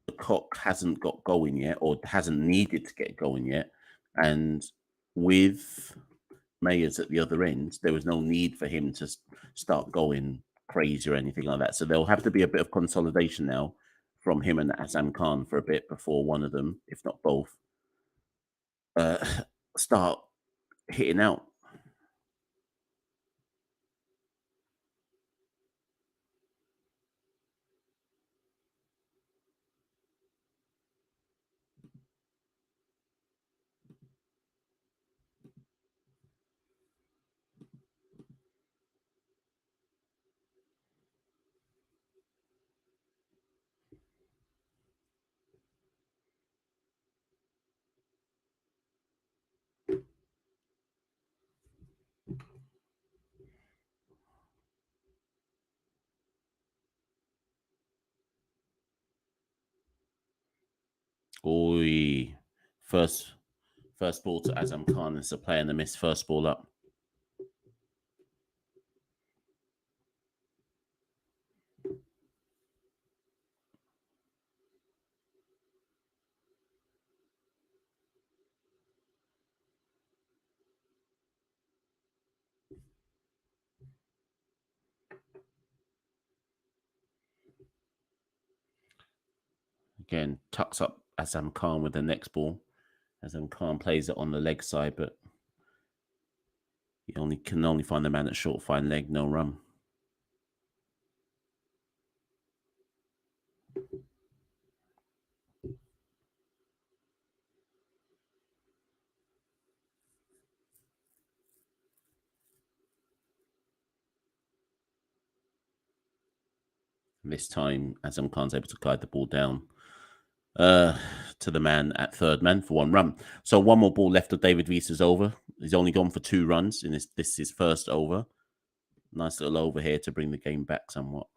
the cock hasn't got going yet, or hasn't needed to get going yet. And with Mayers at the other end, there was no need for him to start going crazy or anything like that. So there'll have to be a bit of consolidation now from him and Azam Khan for a bit before one of them, if not both, start hitting out. Oi, first ball to Azam Khan. It's a play and a miss. First ball up. Again, tucks up Azam Khan with the next ball. Azam Khan plays it on the leg side, but he can only find the man at short fine leg, no run. This time, Azam Khan's able to guide the ball down to the man at third man for one run. So one more ball left of David Wiese's over. He's only gone for 2 runs in this is his first over. Nice little over here to bring the game back somewhat.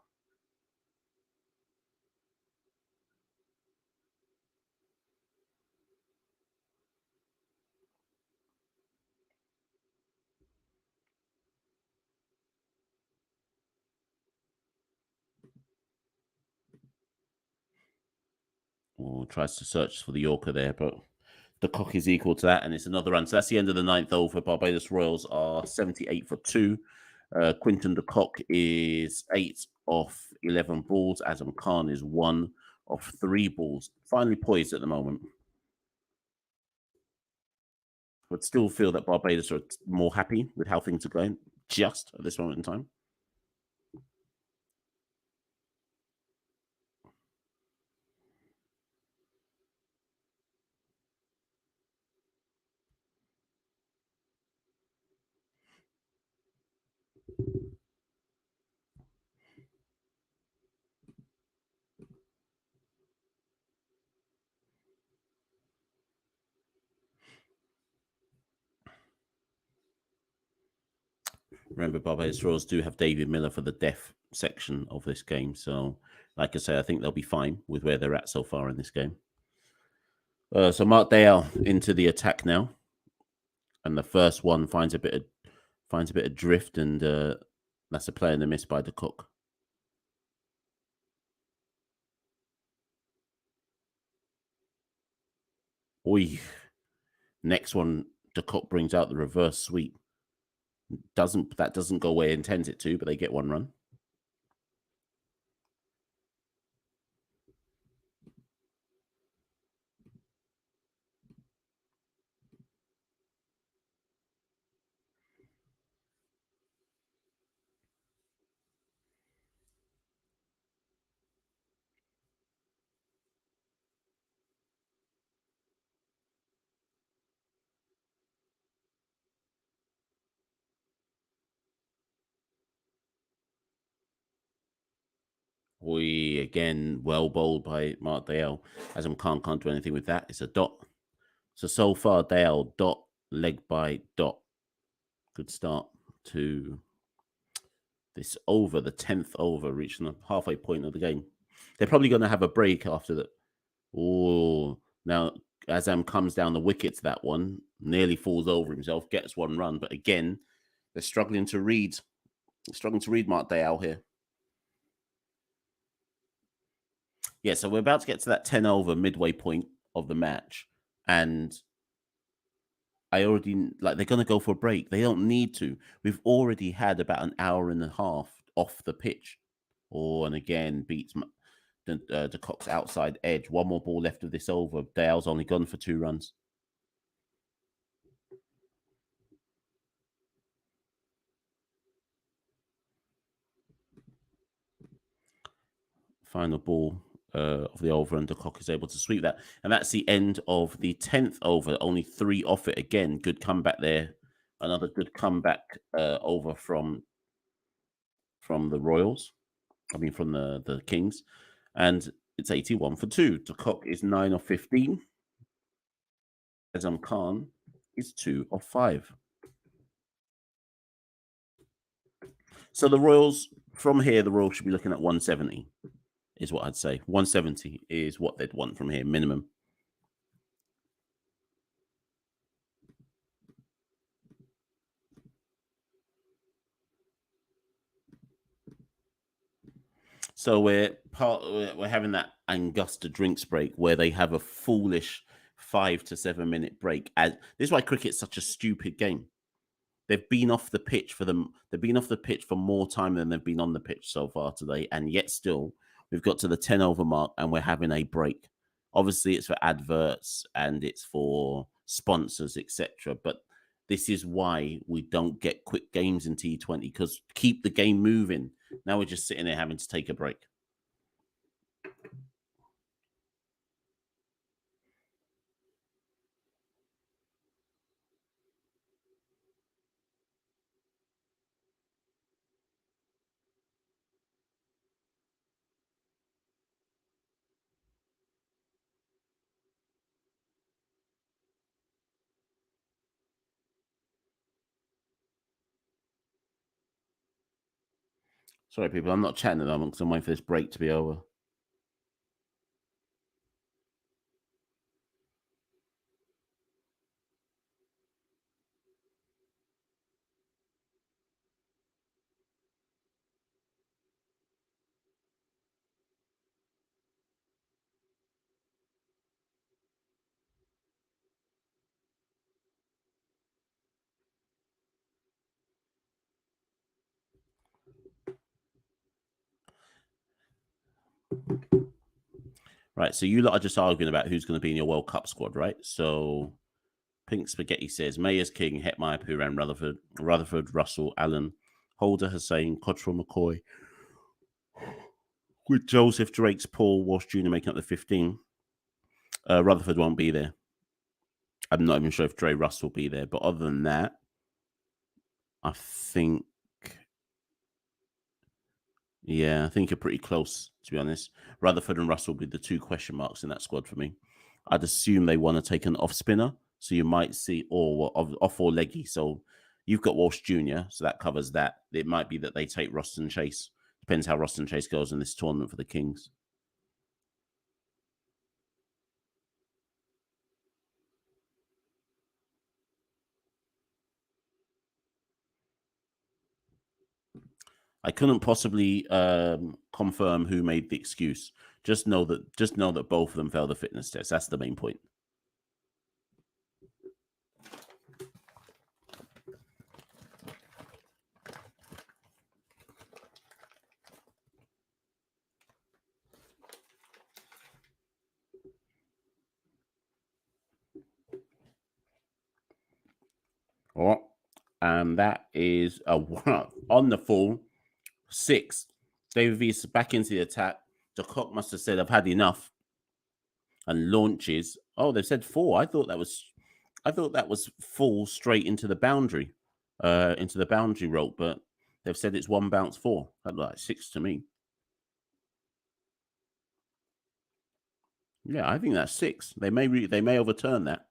Or tries to search for the Yorker there, but the cock is equal to that, and it's another run. So that's the end of the 9th over. Barbados Royals are 78 for 2. Quinton de Kock is 8 off 11 balls. Azam Khan is 1 off 3 balls. Finally poised at the moment. But still feel that Barbados are more happy with how things are going just at this moment in time. Remember, Barbados Royals do have David Miller for the deaf section of this game. So, like I say, I think they'll be fine with where they're at so far in this game. So Mark Dale into the attack now, and the first one finds a bit of drift, and that's a play and a miss by de Kock. Oi! Next one, de Kock brings out the reverse sweep. That doesn't go where he intends it to, but they get 1 run. Oi, again, well bowled by Mark Dale. Azam Khan can't do anything with that. It's a dot. So far, Dale, dot, leg by dot. Good start to this over, the 10th over, reaching the halfway point of the game. They're probably going to have a break after that. Oh, now Azam comes down the wickets, that one, nearly falls over himself, gets 1 run. But again, they're struggling to read. Mark Dale here. Yeah, so we're about to get to that 10 over midway point of the match. And they're going to go for a break. They don't need to. We've already had about an hour and a half off the pitch. And again, beats de Kock's outside edge. One more ball left of this over. Dale's only gone for 2 runs. Final ball of the over, and de Kock is able to sweep that. And that's the end of the 10th over. Only 3 off it. Again, good comeback there. Another good comeback over from the Royals. I mean, from the Kings. And it's 81 for 2. De Kock is 9 of 15. Azam Khan is 2 of 5. So the Royals, from here, the Royals should be looking at 170, is what I'd say. 170 is what they'd want from here, minimum. So we're having that Angusta drinks break where they have a foolish 5 to 7 minute break. This is why cricket's such a stupid game. They've been off the pitch They've been off the pitch for more time than they've been on the pitch so far today, and yet still we've got to the 10 over mark and we're having a break. Obviously, it's for adverts and it's for sponsors, etc. But this is why we don't get quick games in T20, because keep the game moving. Now we're just sitting there having to take a break. Sorry, people, I'm not chatting at the moment because I'm waiting for this break to be over. Right, so you lot are just arguing about who's going to be in your World Cup squad, right? So Pink Spaghetti says Mayers, King, Hetmeyer, Pooran, Rutherford, Russell, Allen, Holder, Hussain, Cottrell, McCoy, with Joseph, Drake's, Paul, Walsh Jr. making up the 15. Rutherford won't be there. I'm not even sure if Dre Russ will be there, but other than that, I think, I think you're pretty close, to be honest. Rutherford and Russell will be the 2 question marks in that squad for me. I'd assume they want to take an off spinner, so you might see off or leggy. So you've got Walsh Jr., so that covers that. It might be that they take Roston Chase. Depends how Roston Chase goes in this tournament for the Kings. I couldn't possibly confirm who made the excuse. Just know that both of them failed the fitness test. That's the main point. All right. And that is on the full 6. David Wiese back into the attack. De Kock must have said, I've had enough. And launches. Oh, they said 4. I thought that was full straight into the boundary rope, but they've said it's 1 bounce 4. That looked like 6 to me. Yeah, I think that's 6. They may overturn that.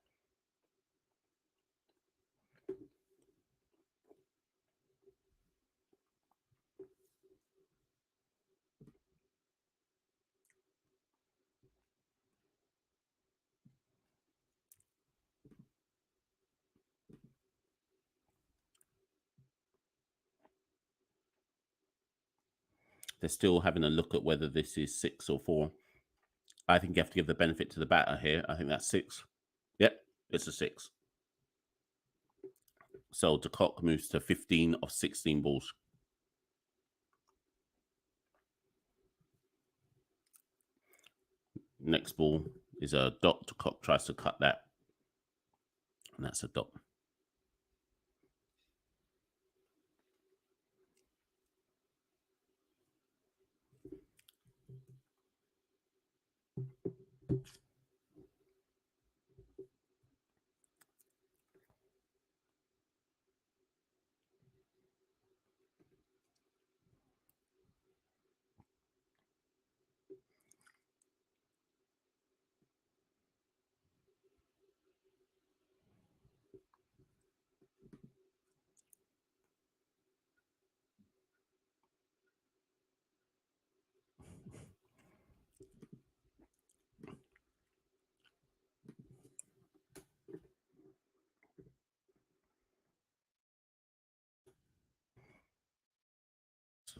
They're still having a look at whether this is 6 or 4. I think you have to give the benefit to the batter here. I think that's 6. Yep, it's a 6. So de Kock moves to 15 of 16 balls. Next ball is a dot. The cock tries to cut that. And that's a dot.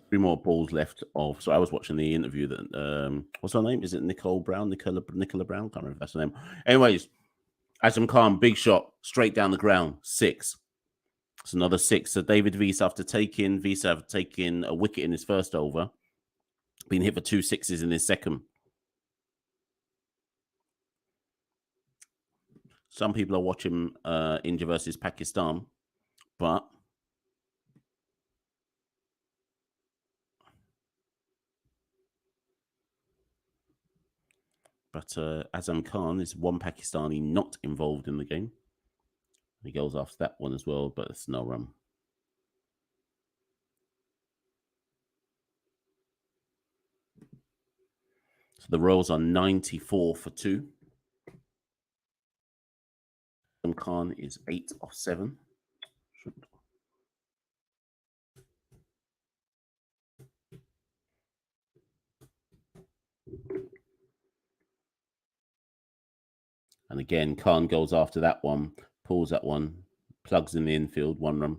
Three more balls left of. So I was watching the interview that what's her name? Is it Nicola Brown? Nicola Brown? Can't remember if that's her name. Anyways, Azam Khan, big shot, straight down the ground, 6. It's another 6. So David Wiese, after taking a wicket in his first over, been hit for 2 6s in his second. Some people are watching India versus Pakistan, but Azam Khan is one Pakistani not involved in the game. He goes after that one as well, but it's no run. So the Royals are 94 for 2. Azam Khan is 8 of 7. And again, Khan goes after that one, pulls that one, plugs in the infield, 1 run.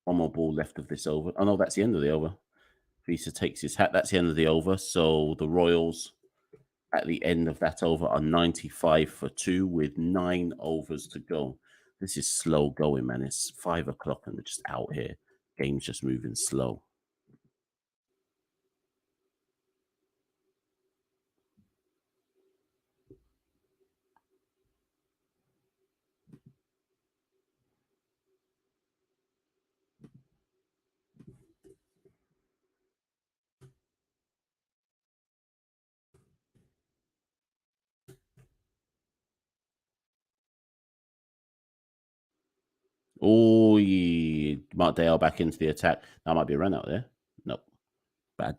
One more ball left of this over. Oh, no, that's the end of the over. Wiese takes his hat. That's the end of the over. So the Royals at the end of that over are 95 for 2 with 9 overs to go. This is slow going, man. It's 5 o'clock and we're just out here. Game's just moving slow. Oh, yeah. Mark Dale back into the attack. That might be a run out there. Nope. Bad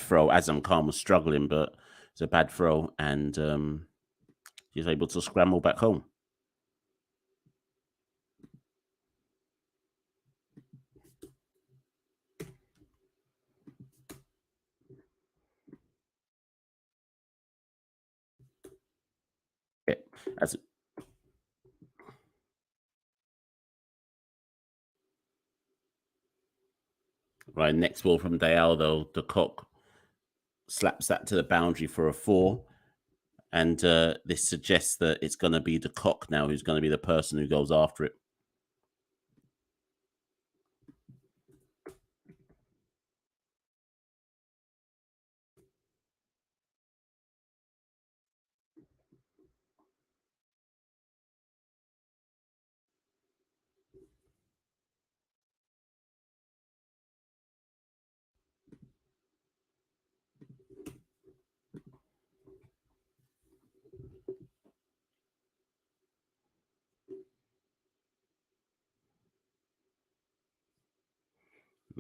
throw. Azam Khan was struggling, but it's a bad throw, and he's able to scramble back home. Yeah, right, next ball from Dayal, though, the cock slaps that to the boundary for a 4. And this suggests that it's going to be the cock now who's going to be the person who goes after it.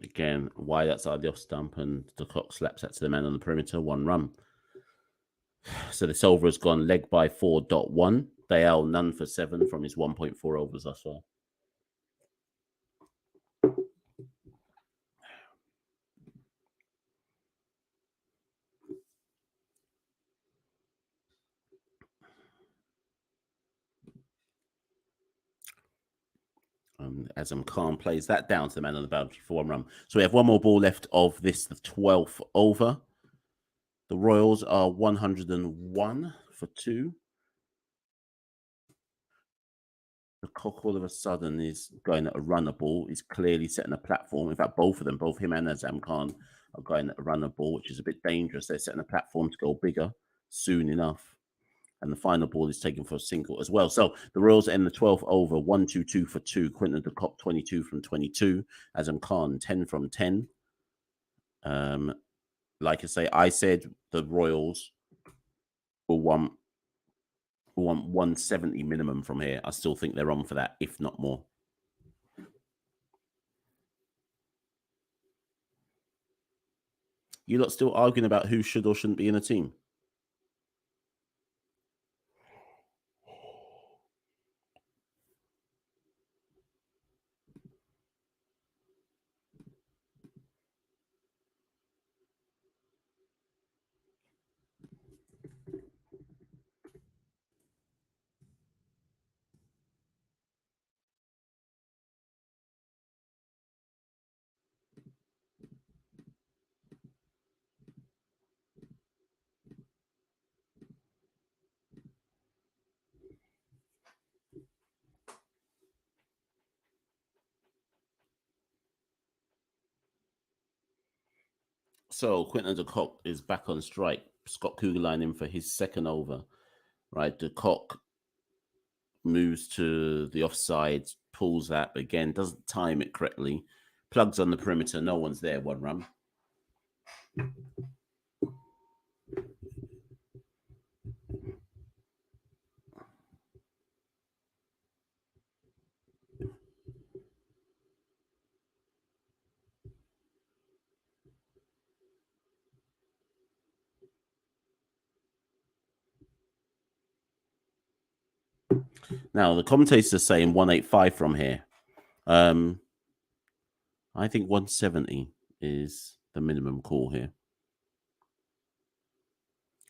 Again, wide outside the off stump, and the cock slaps that to the man on the perimeter, 1 run. So this over has gone leg by 4.1. Dayal none for 7 from his 1.4 overs thus far. Azam Khan plays that down to the man on the boundary for 1 run. So we have 1 more ball left of this, the 12th over. The Royals are 101 for 2. The cock all of a sudden is going at a runner ball. He's clearly setting a platform. In fact, both of them, both him and Azam Khan, are going to run a ball, which is a bit dangerous. They're setting a platform to go bigger soon enough. And the final ball is taken for a single as well. So the Royals end the 12th over 1-2-2 for 2. Quinton de Kock 22 from 22. Azam Khan 10 from 10. Like I said the Royals will want 170 minimum from here. I still think they're on for that, if not more. You lot still arguing about who should or shouldn't be in a team? So Quinton de Kock is back on strike. Scott Kugelheim in for his second over. Right, de Kock moves to the offside, pulls that again, doesn't time it correctly, plugs on the perimeter, no one's there, 1 run. Now the commentators are saying 185 from here. I think 170 is the minimum call here.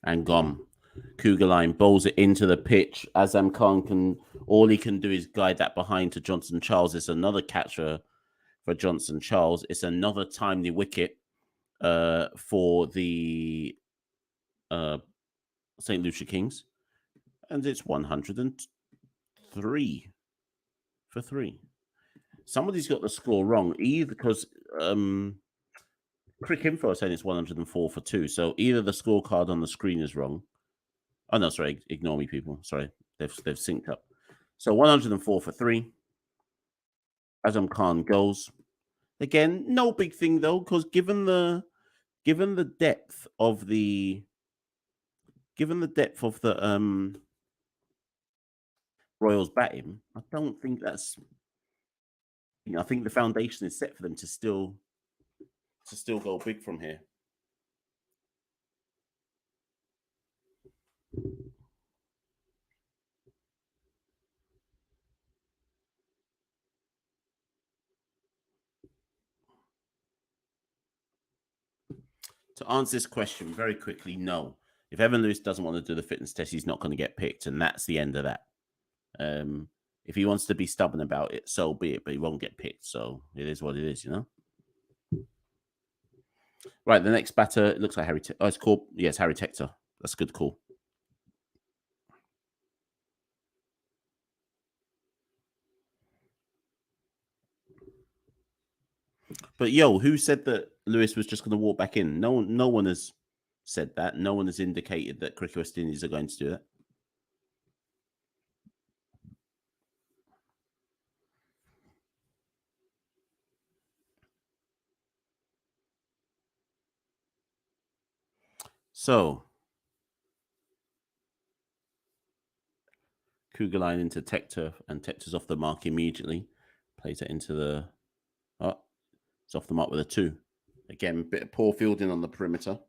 And gone. Kugelheim bowls it into the pitch. Azam Khan all he can do is guide that behind to Johnson Charles. It's another catcher for Johnson Charles. It's another timely wicket for the St. Lucia Kings. And it's 103 for 3. Somebody's got the score wrong, either because Crick Info is saying it's 104 for 2. So either the scorecard on the screen is wrong. Oh, no, sorry. Ignore me, people. Sorry. They've synced up. So 104 for 3. Azam Khan goes. Again, no big thing, though, because given the depth of the Royals batting, I don't think that's. I think the foundation is set for them to still go big from here. To answer this question very quickly, no. If Evan Lewis doesn't want to do the fitness test, he's not going to get picked, and that's the end of that. If he wants to be stubborn about it, so be it, but he won't get picked. So it is what it is, you know. Right, the next batter, it looks like Harry. It's called, yes, Harry Tector. That's a good call. But who said that Lewis was just going to walk back in? No one has said that. No one has indicated that Cricket West Indies are going to do that. So Kugelheim into Tector, and Tector's off the mark immediately. Plays it into the. Oh, it's off the mark with a 2. Again, a bit of poor fielding on the perimeter.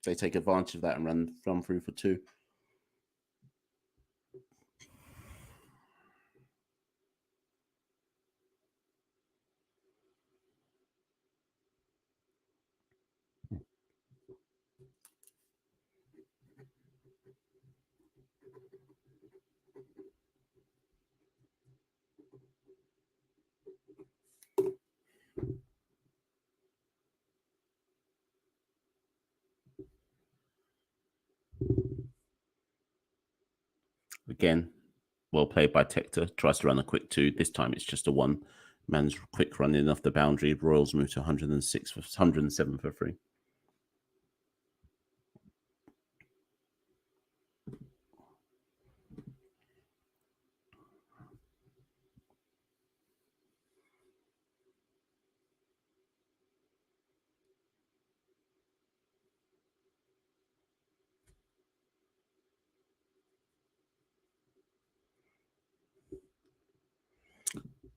They take advantage of that and run through for 2. Again, well played by Tector. Tries to run a quick 2. This time it's just a 1. Man's quick running off the boundary. Royals move to 106 for 107 for 3.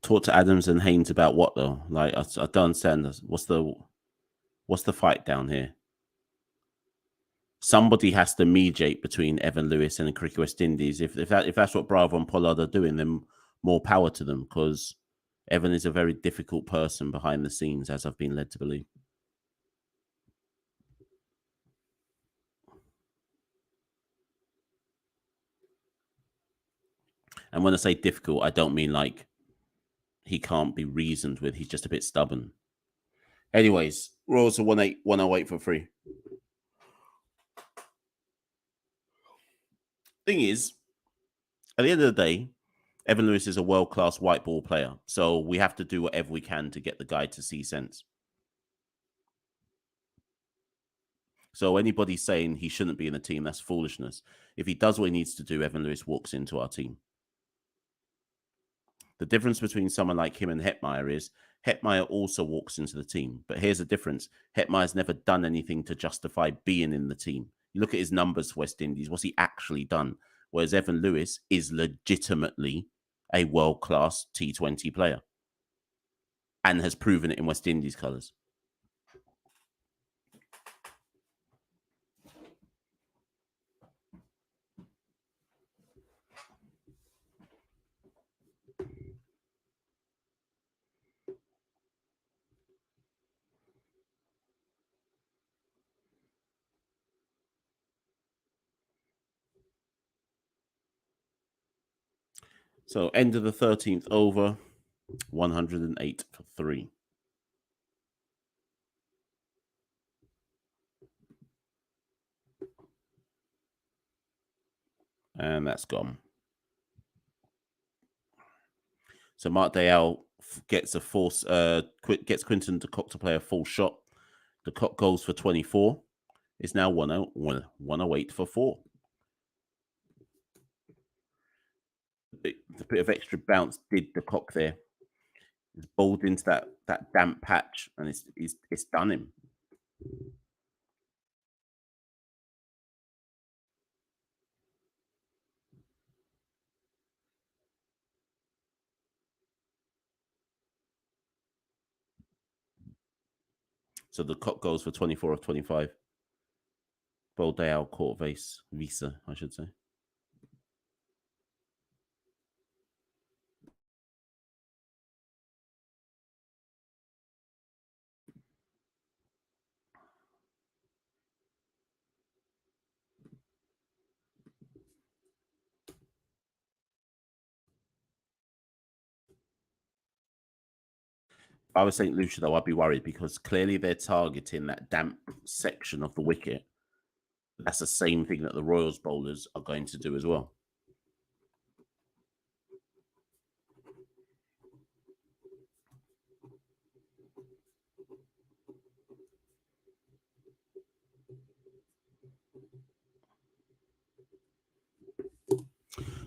Talk to Adams and Haynes about what though? Like I don't understand this. What's the fight down here? Somebody has to mediate between Evan Lewis and the Cricket West Indies. If that's what Bravo and Pollard are doing, then more power to them, because Evan is a very difficult person behind the scenes, as I've been led to believe. And when I say difficult, I don't mean like he can't be reasoned with. He's just a bit stubborn. Anyways, Royals are 108 for 3. Thing is, at the end of the day, Evan Lewis is a world-class white ball player. So we have to do whatever we can to get the guy to see sense. So anybody saying he shouldn't be in the team, that's foolishness. If he does what he needs to do, Evan Lewis walks into our team. The difference between someone like him and Hetmeyer is Hetmeyer also walks into the team. But here's the difference. Hetmeyer's never done anything to justify being in the team. You look at his numbers for West Indies. What's he actually done? Whereas Evan Lewis is legitimately a world-class T20 player and has proven it in West Indies colours. So end of the 13th over, 108 for 3. And that's gone. So Mark Dayal gets gets Quinton de Kock to play a full shot. De Kock goes for 24. It's now 108 for 4. The bit of extra bounce did De Kock there. He's bowled into that damp patch, and it's done him. So De Kock goes for 24 of 25. Dayal caught Wiese, I should say. If I was St. Lucia, though, I'd be worried because clearly they're targeting that damp section of the wicket. That's the same thing that the Royals bowlers are going to do as well.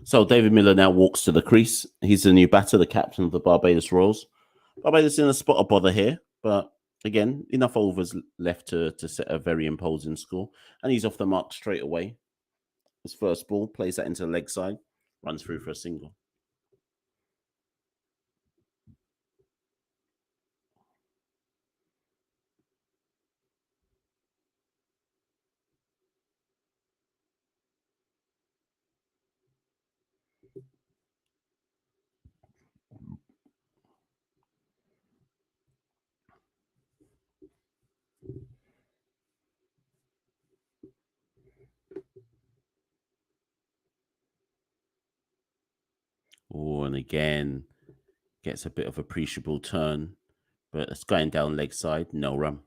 So David Miller now walks to the crease. He's the new batter, the captain of the Barbados Royals. Barbados in a spot of bother here, but again, enough overs left to set a very imposing score. And he's off the mark straight away. His first ball, plays that into the leg side, runs through for a single. Oh, and again, gets a bit of appreciable turn, but it's going down leg side, no run.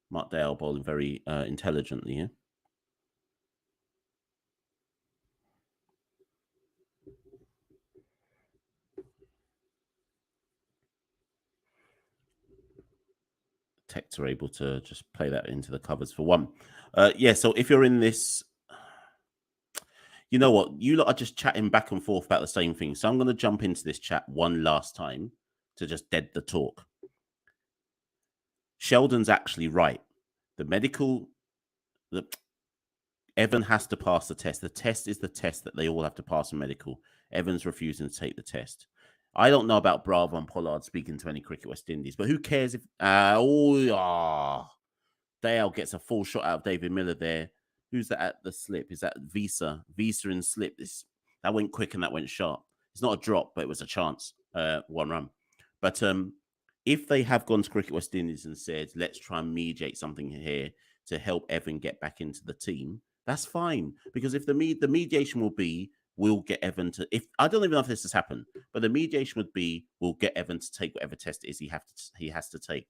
Mark Dale bowling very intelligently here. Tech are able to just play that into the covers for one. Yeah, so if you're in this, you know what? You lot are just chatting back and forth about the same thing. So I'm going to jump into this chat one last time to just dead the talk. Sheldon's actually right. The medical, Evan has to pass the test. The test is the test that they all have to pass in medical. Evan's refusing to take the test. I don't know about Bravo and Pollard speaking to any Cricket West Indies, but who cares if Dale gets a full shot out of David Miller there. Who's that at the slip? Is that Wiese? Wiese in slip. That went quick and that went sharp. It's not a drop, but it was a chance. 1 run. But if they have gone to Cricket West Indies and said, let's try and mediate something here to help Evan get back into the team, that's fine. Because if the mediation will be, we'll get Evan to, if I don't even know if this has happened, but the mediation would be, we'll get Evan to take whatever test it is he has to take.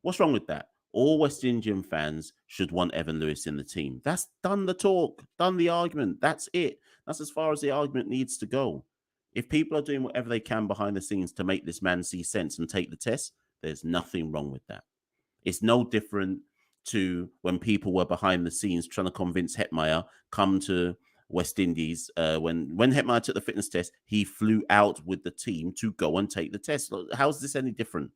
What's wrong with that? All West Indian fans should want Evan Lewis in the team. That's done the talk, done the argument. That's it. That's as far as the argument needs to go. If people are doing whatever they can behind the scenes to make this man see sense and take the test, there's nothing wrong with that. It's no different to when people were behind the scenes trying to convince Hetmeyer come to West Indies. When Hetmeyer took the fitness test, he flew out with the team to go and take the test. How's this any different?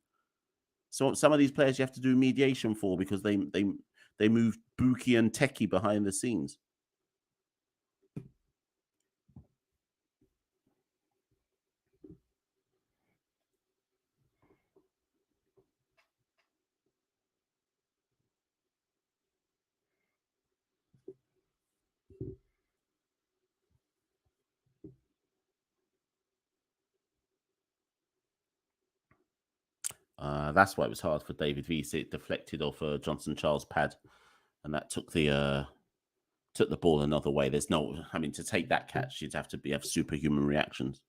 So some of these players you have to do mediation for because they move Buki and Techie behind the scenes. That's why it was hard for David Wiese. It deflected off Johnson Charles' pad, and that took the ball another way. There's no, I mean, to take that catch, you'd have to have superhuman reactions.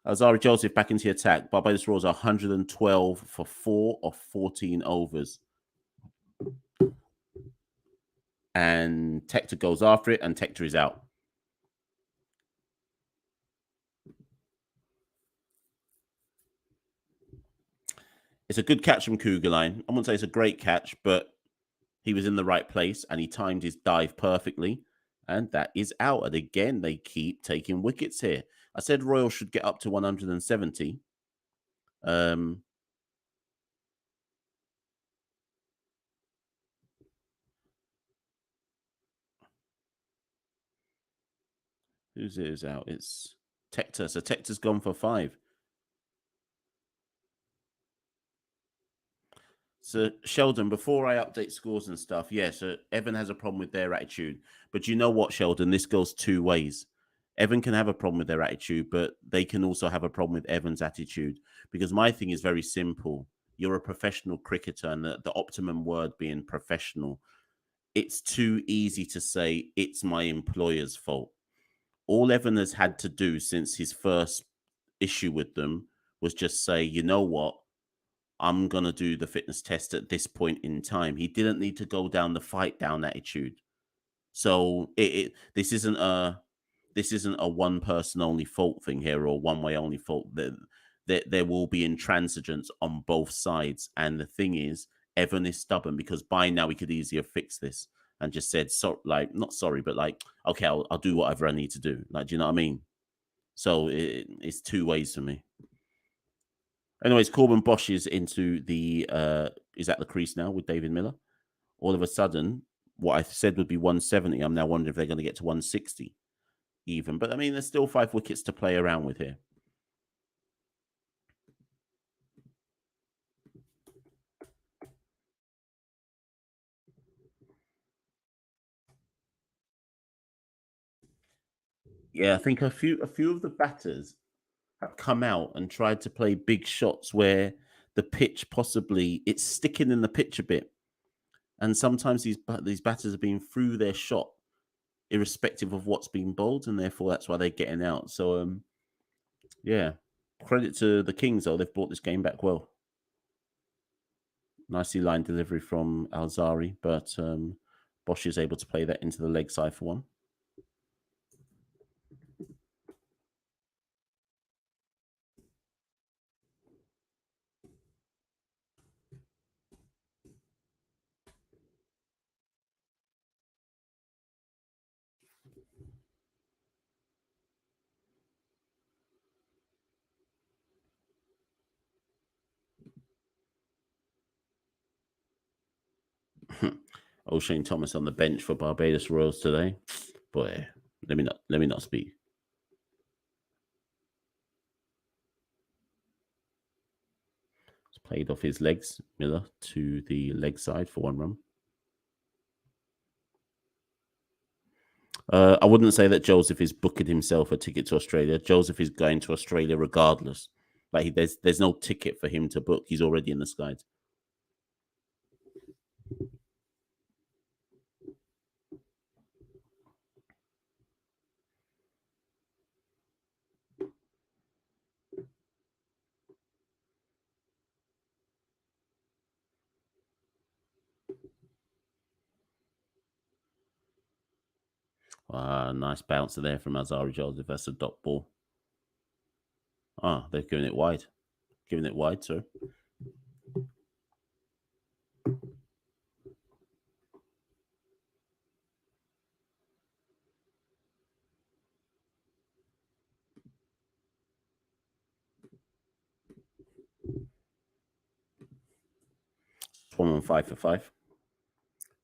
Azari Joseph back into the attack. Barbados Roars 112 for 4 of 14 overs. And Tector goes after it, and Tector is out. It's a good catch from Kugelijn. I wouldn't say it's a great catch, but he was in the right place, and he timed his dive perfectly. And that is out. And again, they keep taking wickets here. I said Royal should get up to 170. Who's out? It's Tector. So Tector's gone for 5. So Sheldon, before I update scores and stuff, yeah, so Evan has a problem with their attitude. But you know what, Sheldon? This goes 2 ways. Evan can have a problem with their attitude, but they can also have a problem with Evan's attitude. Because my thing is very simple. You're a professional cricketer, and the optimum word being professional. It's too easy to say it's my employer's fault. All Evan has had to do since his first issue with them was just say, you know what? I'm going to do the fitness test at this point in time. He didn't need to go down the fight down attitude. So this isn't a one person only fault thing here or one way only fault. There will be intransigence on both sides. And the thing is, Evan is stubborn because by now we could easily have fixed this and just said, so like, not sorry, but like, okay, I'll do whatever I need to do. Like, do you know what I mean? So it's 2 ways for me. Anyways, Corbin Bosch is into the is at the crease now with David Miller. All of a sudden, what I said would be 170. I'm now wondering if they're going to get to 160 even. But I mean, there's still 5 wickets to play around with here. Yeah, I think a few of the batters have come out and tried to play big shots where the pitch possibly it's sticking in the pitch a bit. And sometimes these batters have been through their shot, irrespective of what's been bowled, and therefore that's why they're getting out. So, yeah, credit to the Kings though; they've brought this game back well. Nicely lined delivery from Alzari, but Bosch is able to play that into the leg side for 1. O'Shane Thomas on the bench for Barbados Royals today. Boy, let me not speak. It's played off his legs, Miller to the leg side for 1 run. I wouldn't say that Joseph is booking himself a ticket to Australia. Joseph is going to Australia regardless. Like there's no ticket for him to book. He's already in the skies. Nice bouncer there from Azari Joseph. That's a dot ball. They're giving it wide. Giving it wide, sir. One on 5 for 5.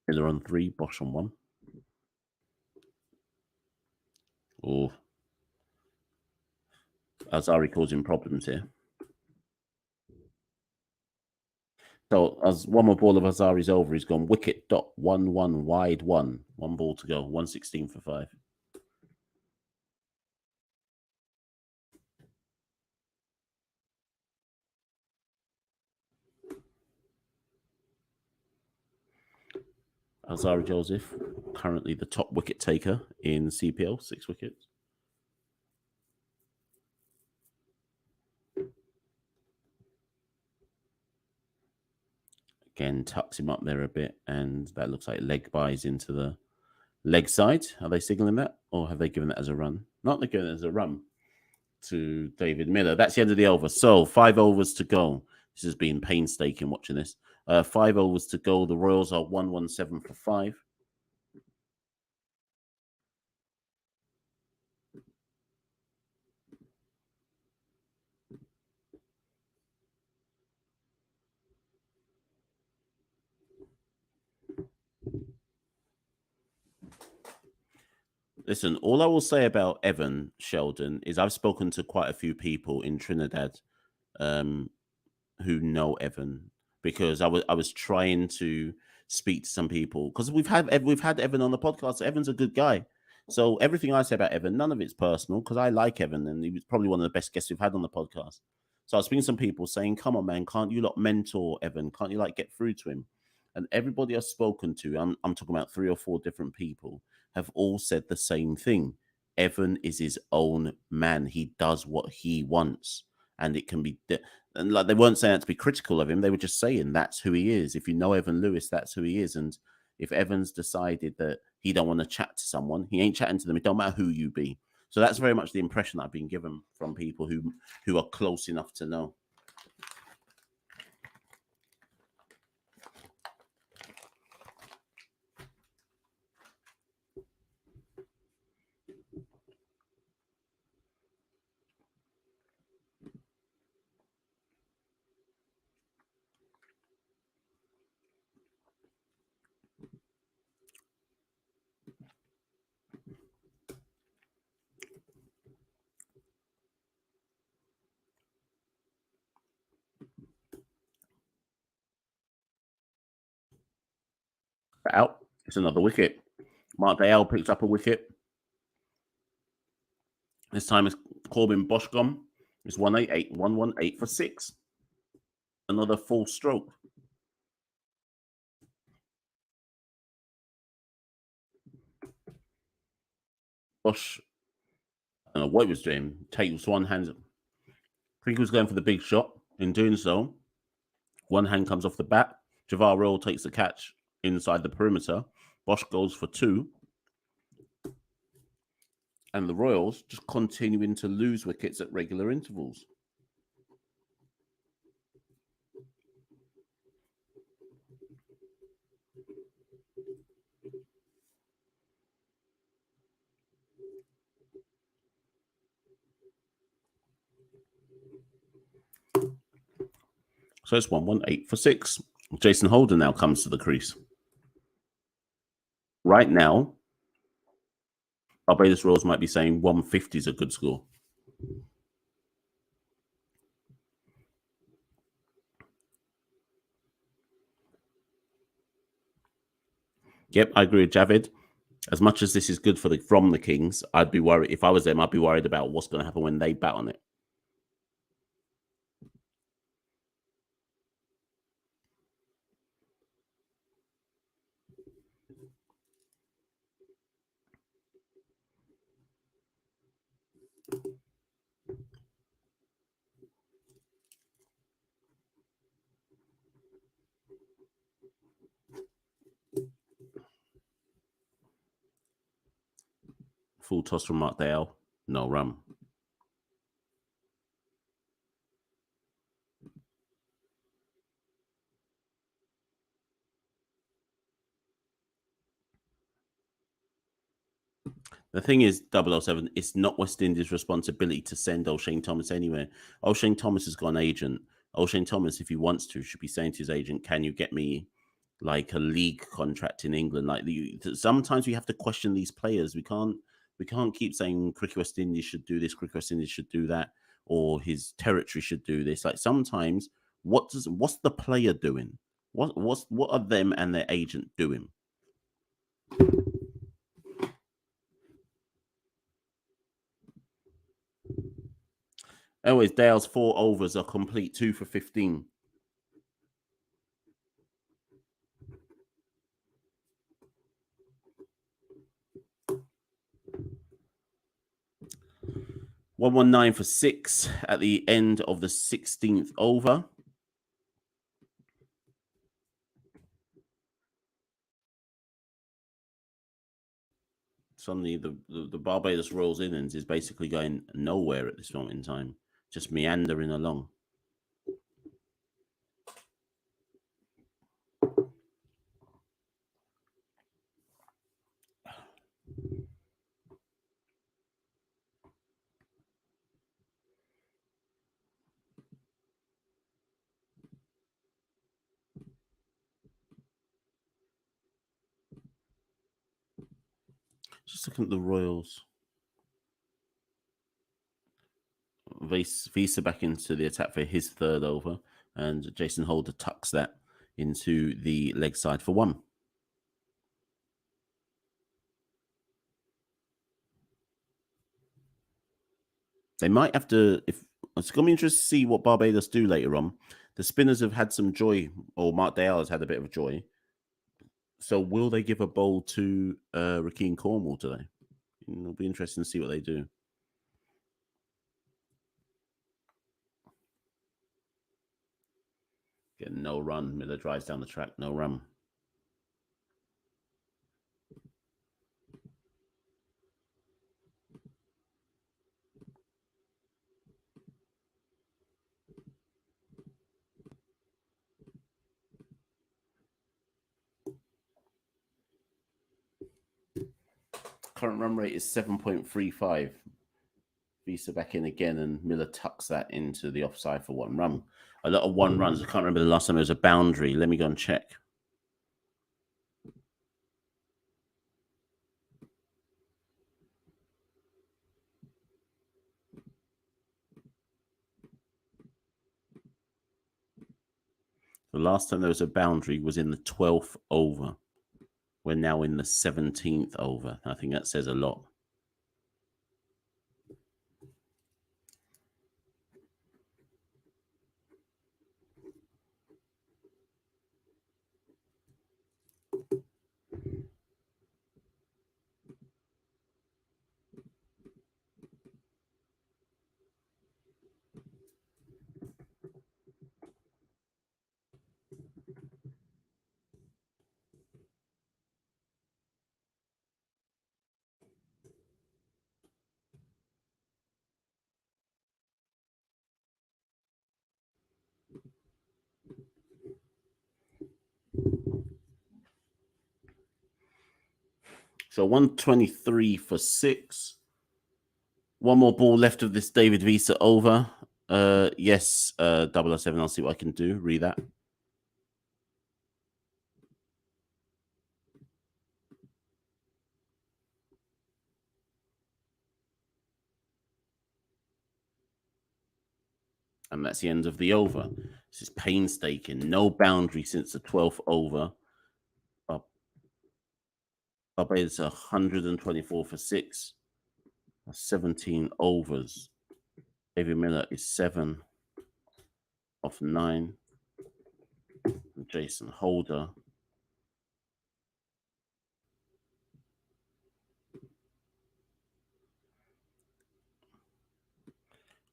Miller on 3, Bosch on 1. Oh, Azari causing problems here. So as one more ball of Azari's over, he's gone wicket dot 1-1 wide 1. 1 ball to go. 116 for 5. Azari Joseph, currently the top wicket taker in CPL, 6 wickets. Again, tucks him up there a bit, and that looks like leg buys into the leg side. Are they signaling that, or have they given that as a run? Not they're giving it as a run to David Miller. That's the end of the over. So 5 overs to go. This has been painstaking watching this. 5 overs to go. The Royals are 117 for 5. Listen, all I will say about Evan Sheldon is I've spoken to quite a few people in Trinidad who know Evan, because I was trying to speak to some people, because we've had Evan on the podcast. Evan's a good guy. So everything I say about Evan, none of it's personal, because I like Evan and he was probably one of the best guests we've had on the podcast. So I was speaking to some people saying, come on, man, can't you lot mentor Evan? Can't you get through to him? And everybody I've spoken to, I'm talking about 3 or 4 different people, have all said the same thing. Evan is his own man. He does what he wants. And it can be, and they weren't saying that to be critical of him. They were just saying that's who he is. If you know Evan Lewis, that's who he is. And if Evan's decided that he don't want to chat to someone, he ain't chatting to them. It don't matter who you be. So that's very much the impression I've been given from people who are close enough to know. Out. It's another wicket. Mark Dale picks up a wicket. This time it's Corbin Bosch gone. It's 188, 118 for 6. Another full stroke. Bosch, I don't know what he was doing. Takes one hand. I think he was going for the big shot. In doing so, one hand comes off the bat. Javar Roll takes the catch inside the perimeter. Bosch goes for 2. And the Royals just continuing to lose wickets at regular intervals. So it's 118 for 6. Jason Holden now comes to the crease. right now, Barbados Royals might be saying 150 is a good score. Yep, I agree with Javid. As much as this is good for from the Kings, I'd be worried if I was them. I'd be worried about what's going to happen when they bat on it. Full toss from Mark Dale. No run. The thing is, 007, it's not West Indies' responsibility to send O'Shane Thomas anywhere. O'Shane Thomas has got an agent. O'Shane Thomas, if he wants to, should be saying to his agent, can you get me like a league contract in England? Like sometimes we have to question these players. We can't keep saying Cricket West Indies should do this, Cricket West Indies should do that, or his territory should do this. Like sometimes what's the player doing? What are them and their agent doing? Anyways, Dale's 4 overs are complete, 2 for 15. $119 for 6 at the end of the 16th over. Suddenly, the Barbados Royals innings is basically going nowhere at this moment in time, just meandering along. Just looking at the Royals. Wiese back into the attack for his 3rd over, and Jason Holder tucks that into the leg side for 1. They might have to, if it's going to be interesting to see what Barbados do later on. The spinners have had some joy, or Mark Dale has had a bit of joy. So will they give a bowl to Rakeem Cornwall today? It'll be interesting to see what they do. Get no run. Miller drives down the track, no run. Current run rate is 7.35. Wiese back in again, and Miller tucks that into the offside for 1 run. A lot of 1 runs. I can't remember the last time there was a boundary. Let me go and check. The last time there was a boundary was in the 12th over. We're now in the 17th over. I think that says a lot. So 123 for 6. 1 more ball left of this David Wiese over. Yes, 007. I'll see what I can do. Read that. And that's the end of the over. This is painstaking. No boundary since the 12th over. Barbados 124 for 6. 17 overs. David Miller is 7 off 9. Jason Holder.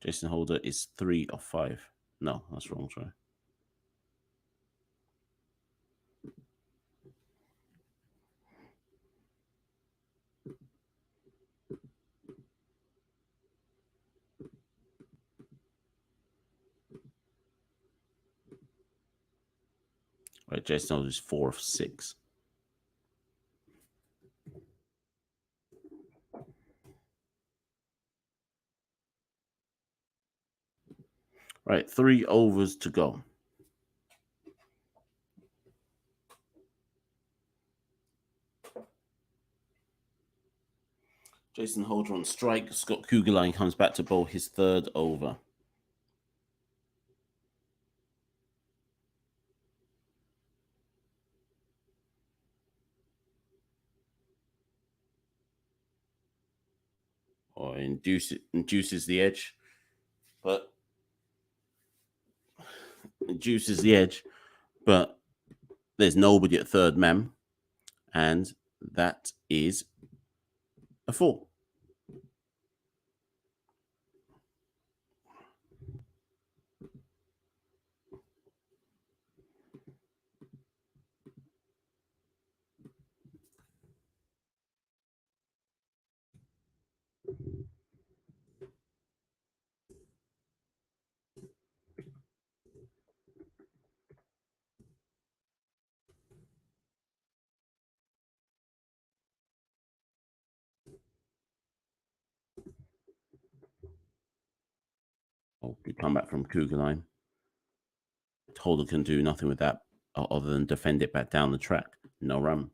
Jason Holder is 3 off 5. No, that's wrong, sorry. Right, Jason Holder is 4 off 6. Right, 3 overs to go. Jason Holder on strike. Scott Kugelheim comes back to bowl his 3rd over. Or induces the edge. But induces the edge. But there's nobody at 3rd man. And that is a 4. Oh, good comeback from Kugelheim. Holder can do nothing with that other than defend it back down the track. No run.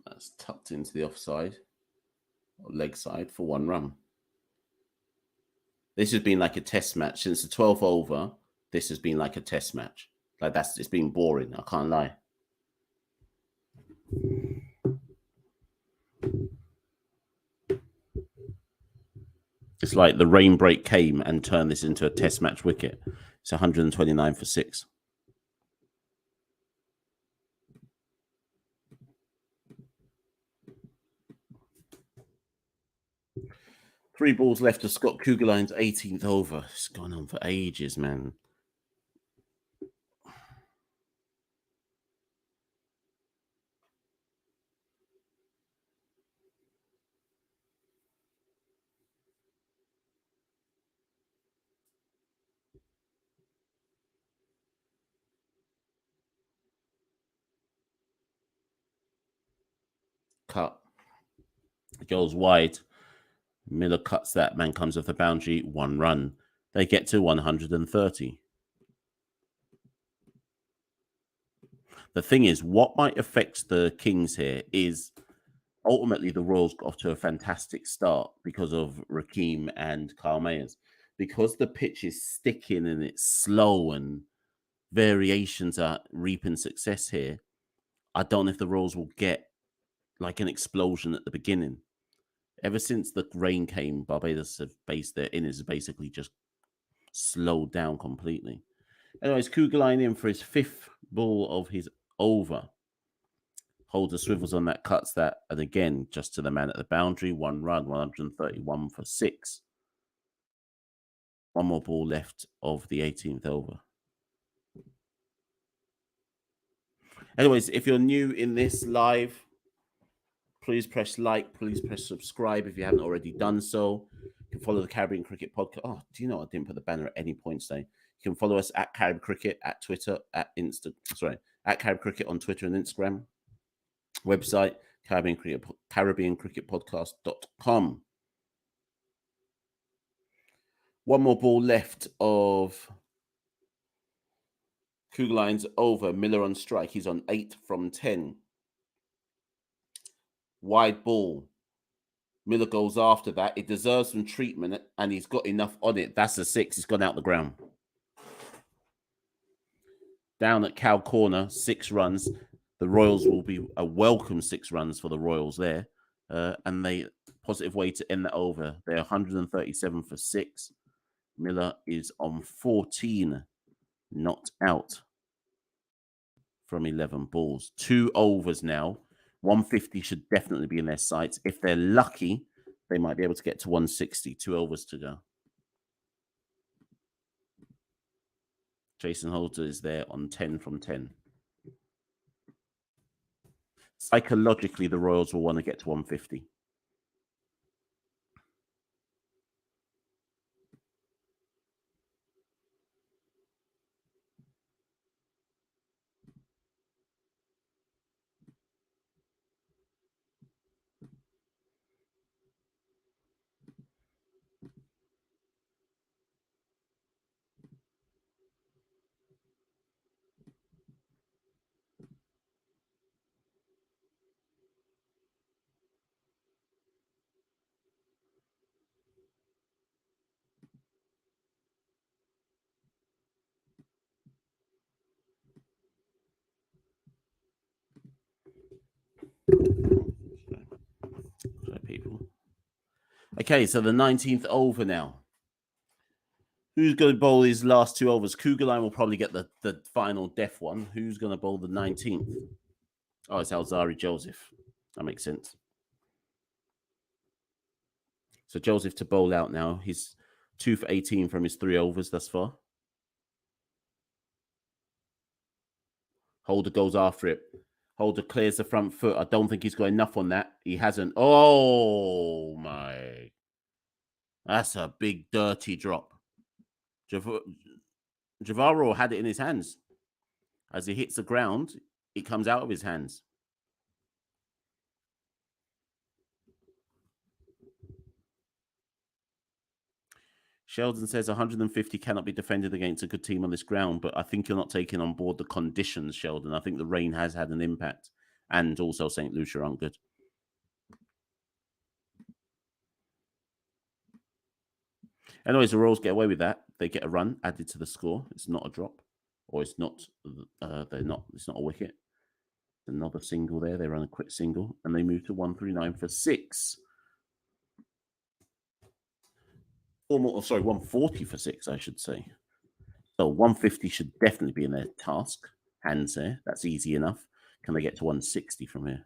That's tucked into the offside or leg side for 1 run. This has been like a test match since the 12th over. This has been like a test match. Like it's been boring. I can't lie. It's like the rain break came and turned this into a test match wicket. It's 129 for 6. Three balls left to Scott Kugelheim's 18th over. It's gone on for ages, man. Cut. It goes wide. Miller cuts that. Man comes off the boundary. 1 run. They get to 130. The thing is, what might affect the Kings here is ultimately the Royals got off to a fantastic start because of Rakeem and Kyle Mayers. Because the pitch is sticking and it's slow and variations are reaping success here, I don't know if the Royals will get like an explosion at the beginning. Ever since the rain came, Barbados have based their innings basically just slowed down completely. Anyways, Kugelheim in for his 5th ball of his over. Holder swivels on that, cuts that, and again, just to the man at the boundary. 1 run, 131 for 6. 1 more ball left of the 18th over. Anyways, if you're new in this live, Please press like. Please press subscribe if you haven't already done so. You can follow the Caribbean Cricket Podcast. Oh, do you know I didn't put the banner at any point today? You can follow us at Carib Cricket, at Twitter, at Carib Cricket on Twitter and Instagram. Website, CaribbeanCricketPodcast.com. One more ball left of Kugelein's over. Miller on strike. He's on 8 from 10. Wide ball. Miller goes after that. It deserves some treatment, and he's got enough on it. That's a 6. He's gone out the ground. Down at Cow Corner, 6 runs. The Royals will be a welcome 6 runs for the Royals there. And they positive way to end that over. They're 137 for 6. Miller is on 14, not out from 11 balls. 2 overs now. 150 should definitely be in their sights. If they're lucky, they might be able to get to 160. 2 overs to go. Jason Holder is there on 10 from 10. Psychologically, the Royals will want to get to 150. Sorry, people. Okay, so the 19th over now. Who's going to bowl these last 2 overs? Kugelheim will probably get the final death one. Who's going to bowl the 19th? Oh, it's Alzari Joseph. That makes sense. So Joseph to bowl out now. He's 2 for 18 from his 3 overs thus far. Holder goes after it. Holder clears the front foot. I don't think he's got enough on that. He hasn't. Oh, my. That's a big, dirty drop. Javaro had it in his hands. As he hits the ground, it comes out of his hands. Sheldon says 150 cannot be defended against a good team on this ground, but I think you're not taking on board the conditions, Sheldon. I think the rain has had an impact, and also St. Lucia aren't good. Anyways, the Royals get away with that. They get a run added to the score. It's not a drop, or it's not. It's not a wicket. Another single there. They run a quick single, and they move to 139 for 6. 140 for 6, I should say. So 150 should definitely be in their task. Hands there. That's easy enough. Can they get to 160 from here?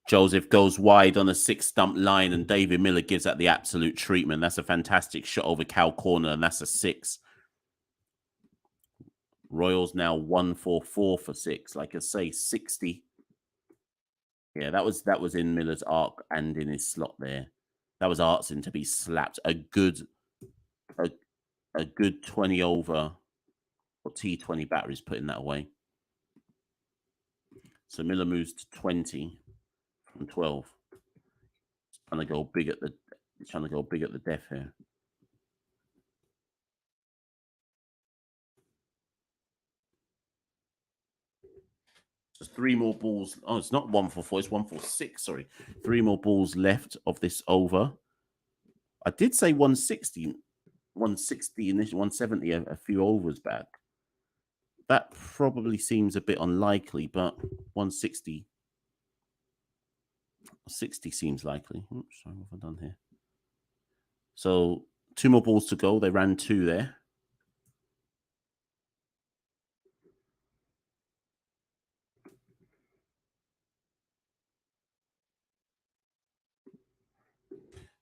Joseph goes wide on a 6-stump line, and David Miller gives that the absolute treatment. That's a fantastic shot over Cow Corner, and that's a 6. Royals now 144 for 6. Like I say, 60. Yeah, that was in Miller's arc and in his slot there. That was Artson to be slapped. A good 20 over or T20 batteries putting that away. So Miller moves to 20 from 12. Trying to go big at the death here. There's 3 more balls. Oh, it's not 144. It's 146. Sorry, 3 more balls left of this over. I did say 160, 160 initially, 170 a few overs back. That probably seems a bit unlikely, but 160. 60 seems likely. Oops, sorry, what have I done here? So 2 more balls to go. They ran 2 there.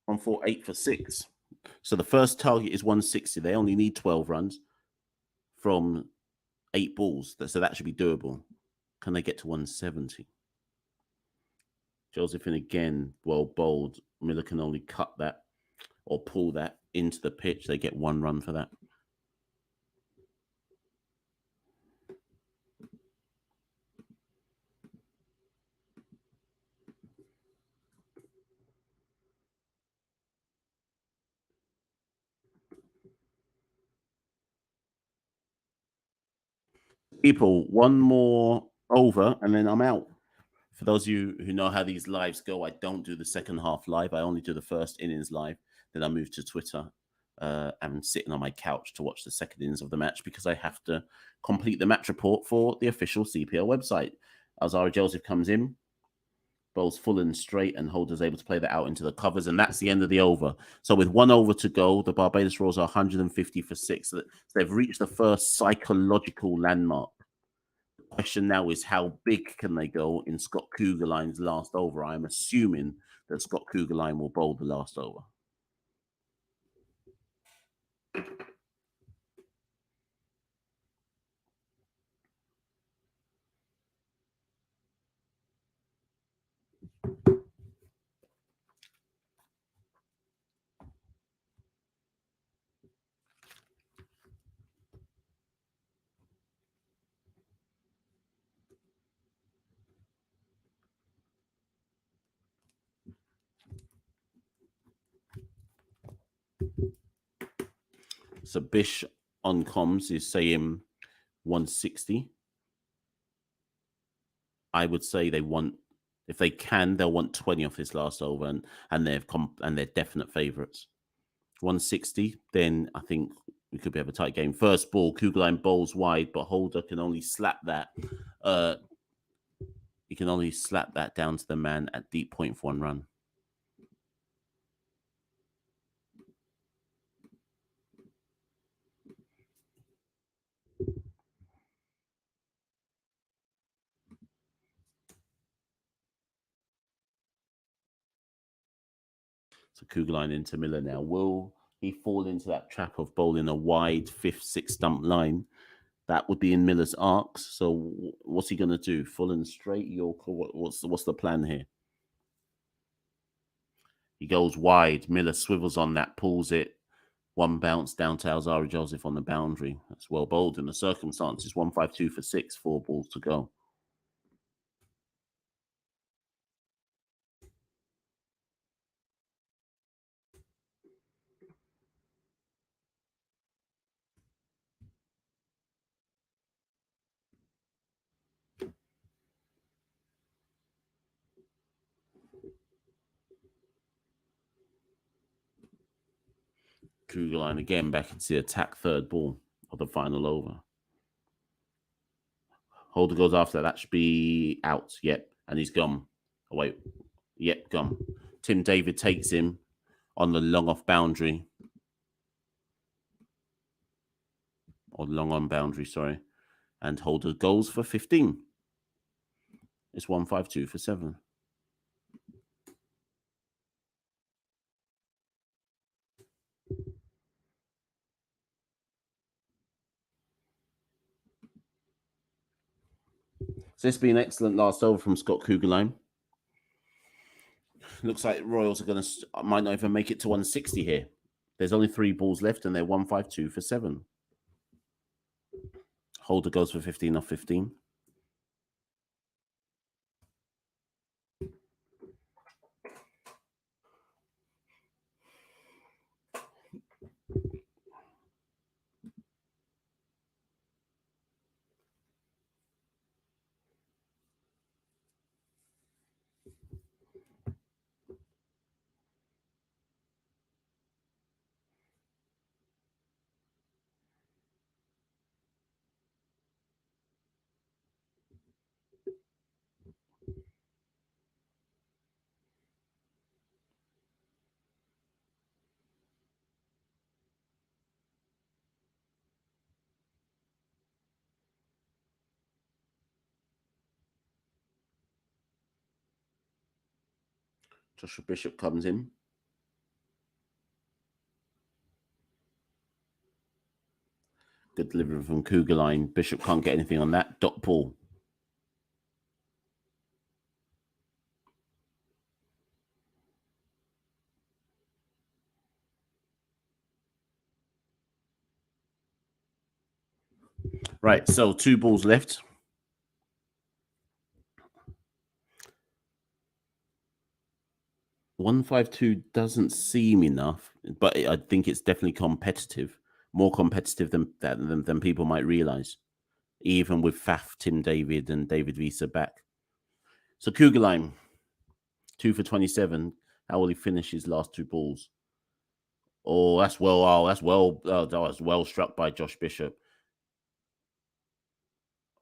On 4, 8 for 6. So the first target is 160. They only need 12 runs from 8 balls. So that should be doable. Can they get to 170? Josephine again, well bowled. Miller can only cut that or pull that into the pitch. They get 1 run for that. People, 1 more over and then I'm out. For those of you who know how these lives go, I don't do the second half live. I only do the first innings live. Then I move to Twitter and sitting on my couch to watch the second innings of the match because I have to complete the match report for the official CPL website. Alzara Joseph comes in, bowls full and straight, and Holder's able to play that out into the covers, and that's the end of the over. So with 1 over to go, the Barbados Royals are 150 for 6. So they've reached the first psychological landmark. Question now is how big can they go in Scott Kugelheim's last over? I'm assuming that Scott Kugelheim will bowl the last over. So Bish on comms is saying 160. I would say they want, if they can, they'll want 20 off this last over, and they're definite favourites. 160, then I think we could have a tight game. First ball, Kugelheim bowls wide, but Holder can only slap that. He can only slap that down to the man at deep point for 1 run. So Kugelheim into Miller now. Will he fall into that trap of bowling a wide 5th, 6th stump line? That would be in Miller's arcs. So what's he going to do? Full and straight Yorker? What's the plan here? He goes wide. Miller swivels on that, pulls it. 1 bounce down to Alzara Joseph on the boundary. That's well bowled in the circumstances. 152 for 6, 4 balls to go. Kugelheim again back into the attack, 3rd ball of the final over. Holder goes after that. That should be out. Yep. And he's gone. Oh, wait. Yep, gone. Tim David takes him on the long off boundary. Or long on boundary, sorry. And Holder goes for 15. It's 152 for 7. So this has been an excellent last over from Scott Kugelheim. Looks like Royals are going to might not even make it to 160 here. There's only 3 balls left, and they're 152 for 7. Holder goes for 15 off 15. Joshua Bishop comes in. Good delivery from Kugelheim. Bishop can't get anything on that. Dot ball. Right, so 2 balls left. $152 doesn't seem enough, but I think it's definitely competitive. More competitive than people might realize, even with Faf, Tim David, and David Wiese back. So Kugelheim, 2 for 27. How will he finish his last 2 balls? Oh, that's well. Oh, that's well. That was well struck by Josh Bishop.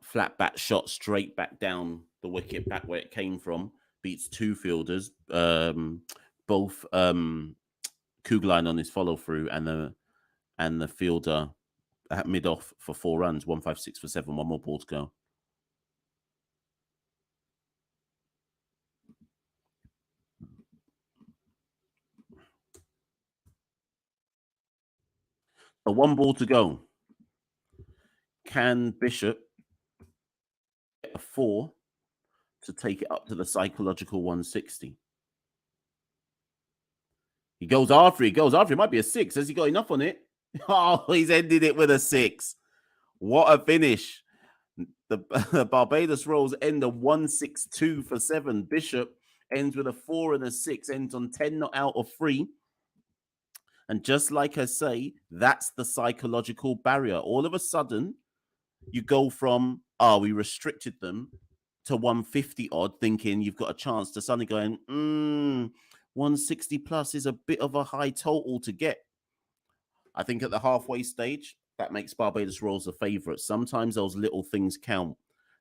Flat bat shot straight back down the wicket, back where it came from. Beats 2 fielders. Both Kugelheim on his follow through, and the fielder at mid off for 4 runs. 156 for 7. 1 more ball to go. So 1 ball to go. Can Bishop get a 4 to take it up to the psychological 160? He goes after it. It might be a 6. Has he got enough on it? Oh, he's ended it with a 6. What a finish. The Barbados Rolls end a 162 for 7. Bishop ends with a 4 and a 6. Ends on 10 not out of 3. And just like I say, that's the psychological barrier. All of a sudden, you go from, we restricted them, to 150 odd, thinking you've got a chance, to suddenly going, 160 plus is a bit of a high total to get. I think at the halfway stage, that makes Barbados Rolls a favourite. Sometimes those little things count.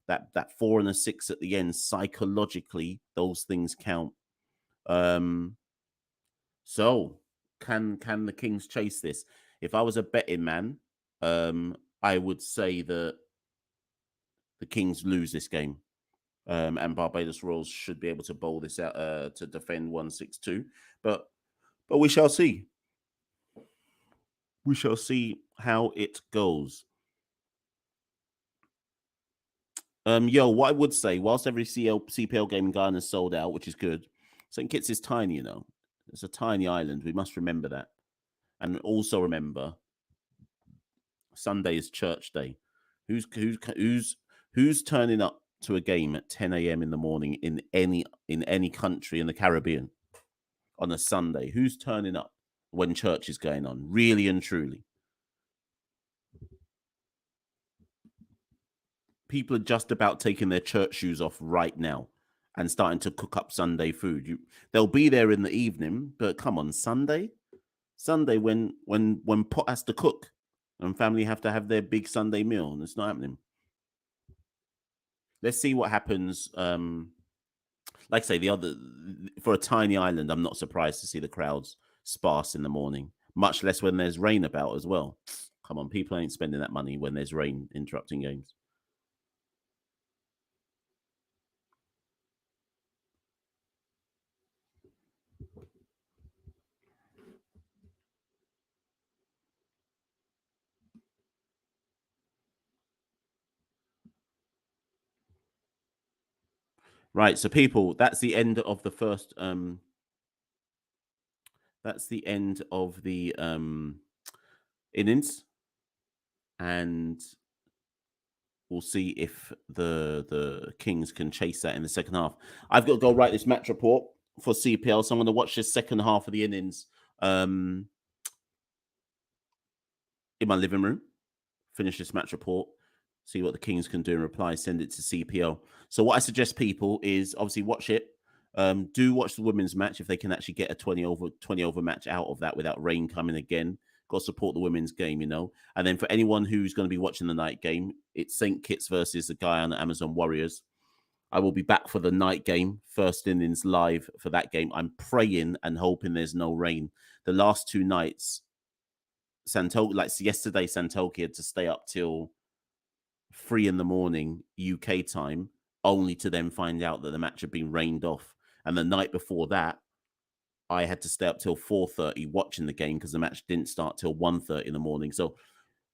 That 4 and a 6 at the end, psychologically, those things count. So can the Kings chase this? If I was a betting man, I would say that the Kings lose this game. And Barbados Royals should be able to bowl this out to defend 162. But we shall see. We shall see how it goes. What I would say, whilst every CPL game in Ghana is sold out, which is good, St. Kitts is tiny, you know. It's a tiny island. We must remember that. And also remember, Sunday is church day. Who's turning up to a game at 10 a.m. in the morning in any country in the Caribbean on a Sunday? Who's turning up when church is going on? Really and truly. People are just about taking their church shoes off right now and starting to cook up Sunday food. They'll be there in the evening, but come on, Sunday when pot has to cook and family have to have their big Sunday meal, and it's not happening. Let's see what happens. Like I say, for a tiny island, I'm not surprised to see the crowds sparse in the morning, much less when there's rain about as well. Come on, people ain't spending that money when there's rain interrupting games. Right, so people, that's the end of the first. That's the end of the innings, and we'll see if the Kings can chase that in the second half. I've got to go write this match report for CPL, so I'm going to watch this second half of the innings in my living room. Finish this match report. See what the Kings can do in reply, send it to CPL. So what I suggest people is obviously watch it. Do watch the women's match if they can actually get a 20 over match out of that without rain coming again. Got to support the women's game, you know. And then for anyone who's going to be watching the night game, it's St. Kitts versus the guy on the Amazon Warriors. I will be back for the night game, first innings live for that game. I'm praying and hoping there's no rain. The last 2 nights, yesterday, Santoki had to stay up till 3 a.m. UK time, only to then find out that the match had been rained off. And the night before that, I had to stay up till 4:30 watching the game because the match didn't start till 1:30 in the morning. So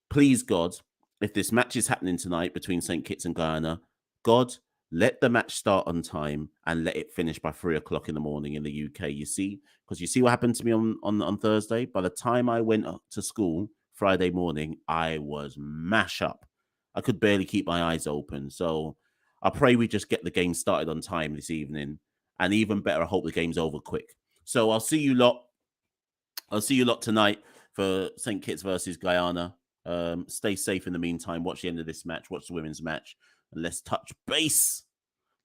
please, God, if this match is happening tonight between St. Kitts and Guyana, God, let the match start on time and let it finish by 3:00 in the morning in the UK. You see, because you see what happened to me on Thursday. By the time I went to school Friday morning, I was mash up. I could barely keep my eyes open. So I pray we just get the game started on time this evening, and even better, I hope the game's over quick. So I'll see you lot. I'll see you lot tonight for St. Kitts versus Guyana. Stay safe in the meantime. Watch the end of this match. Watch the women's match. And let's touch base.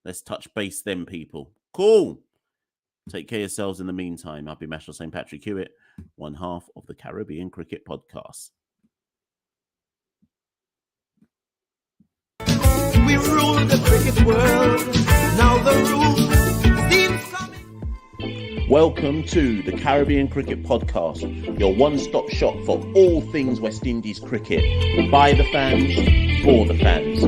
Let's touch base then, people. Cool. Take care of yourselves in the meantime. I'll be Machel St. Patrick Hewitt, one half of the Caribbean Cricket Podcast. We rule the cricket world. Now the rule seems coming. Welcome to the Caribbean Cricket Podcast, your one-stop shop for all things West Indies cricket. By the fans, for the fans.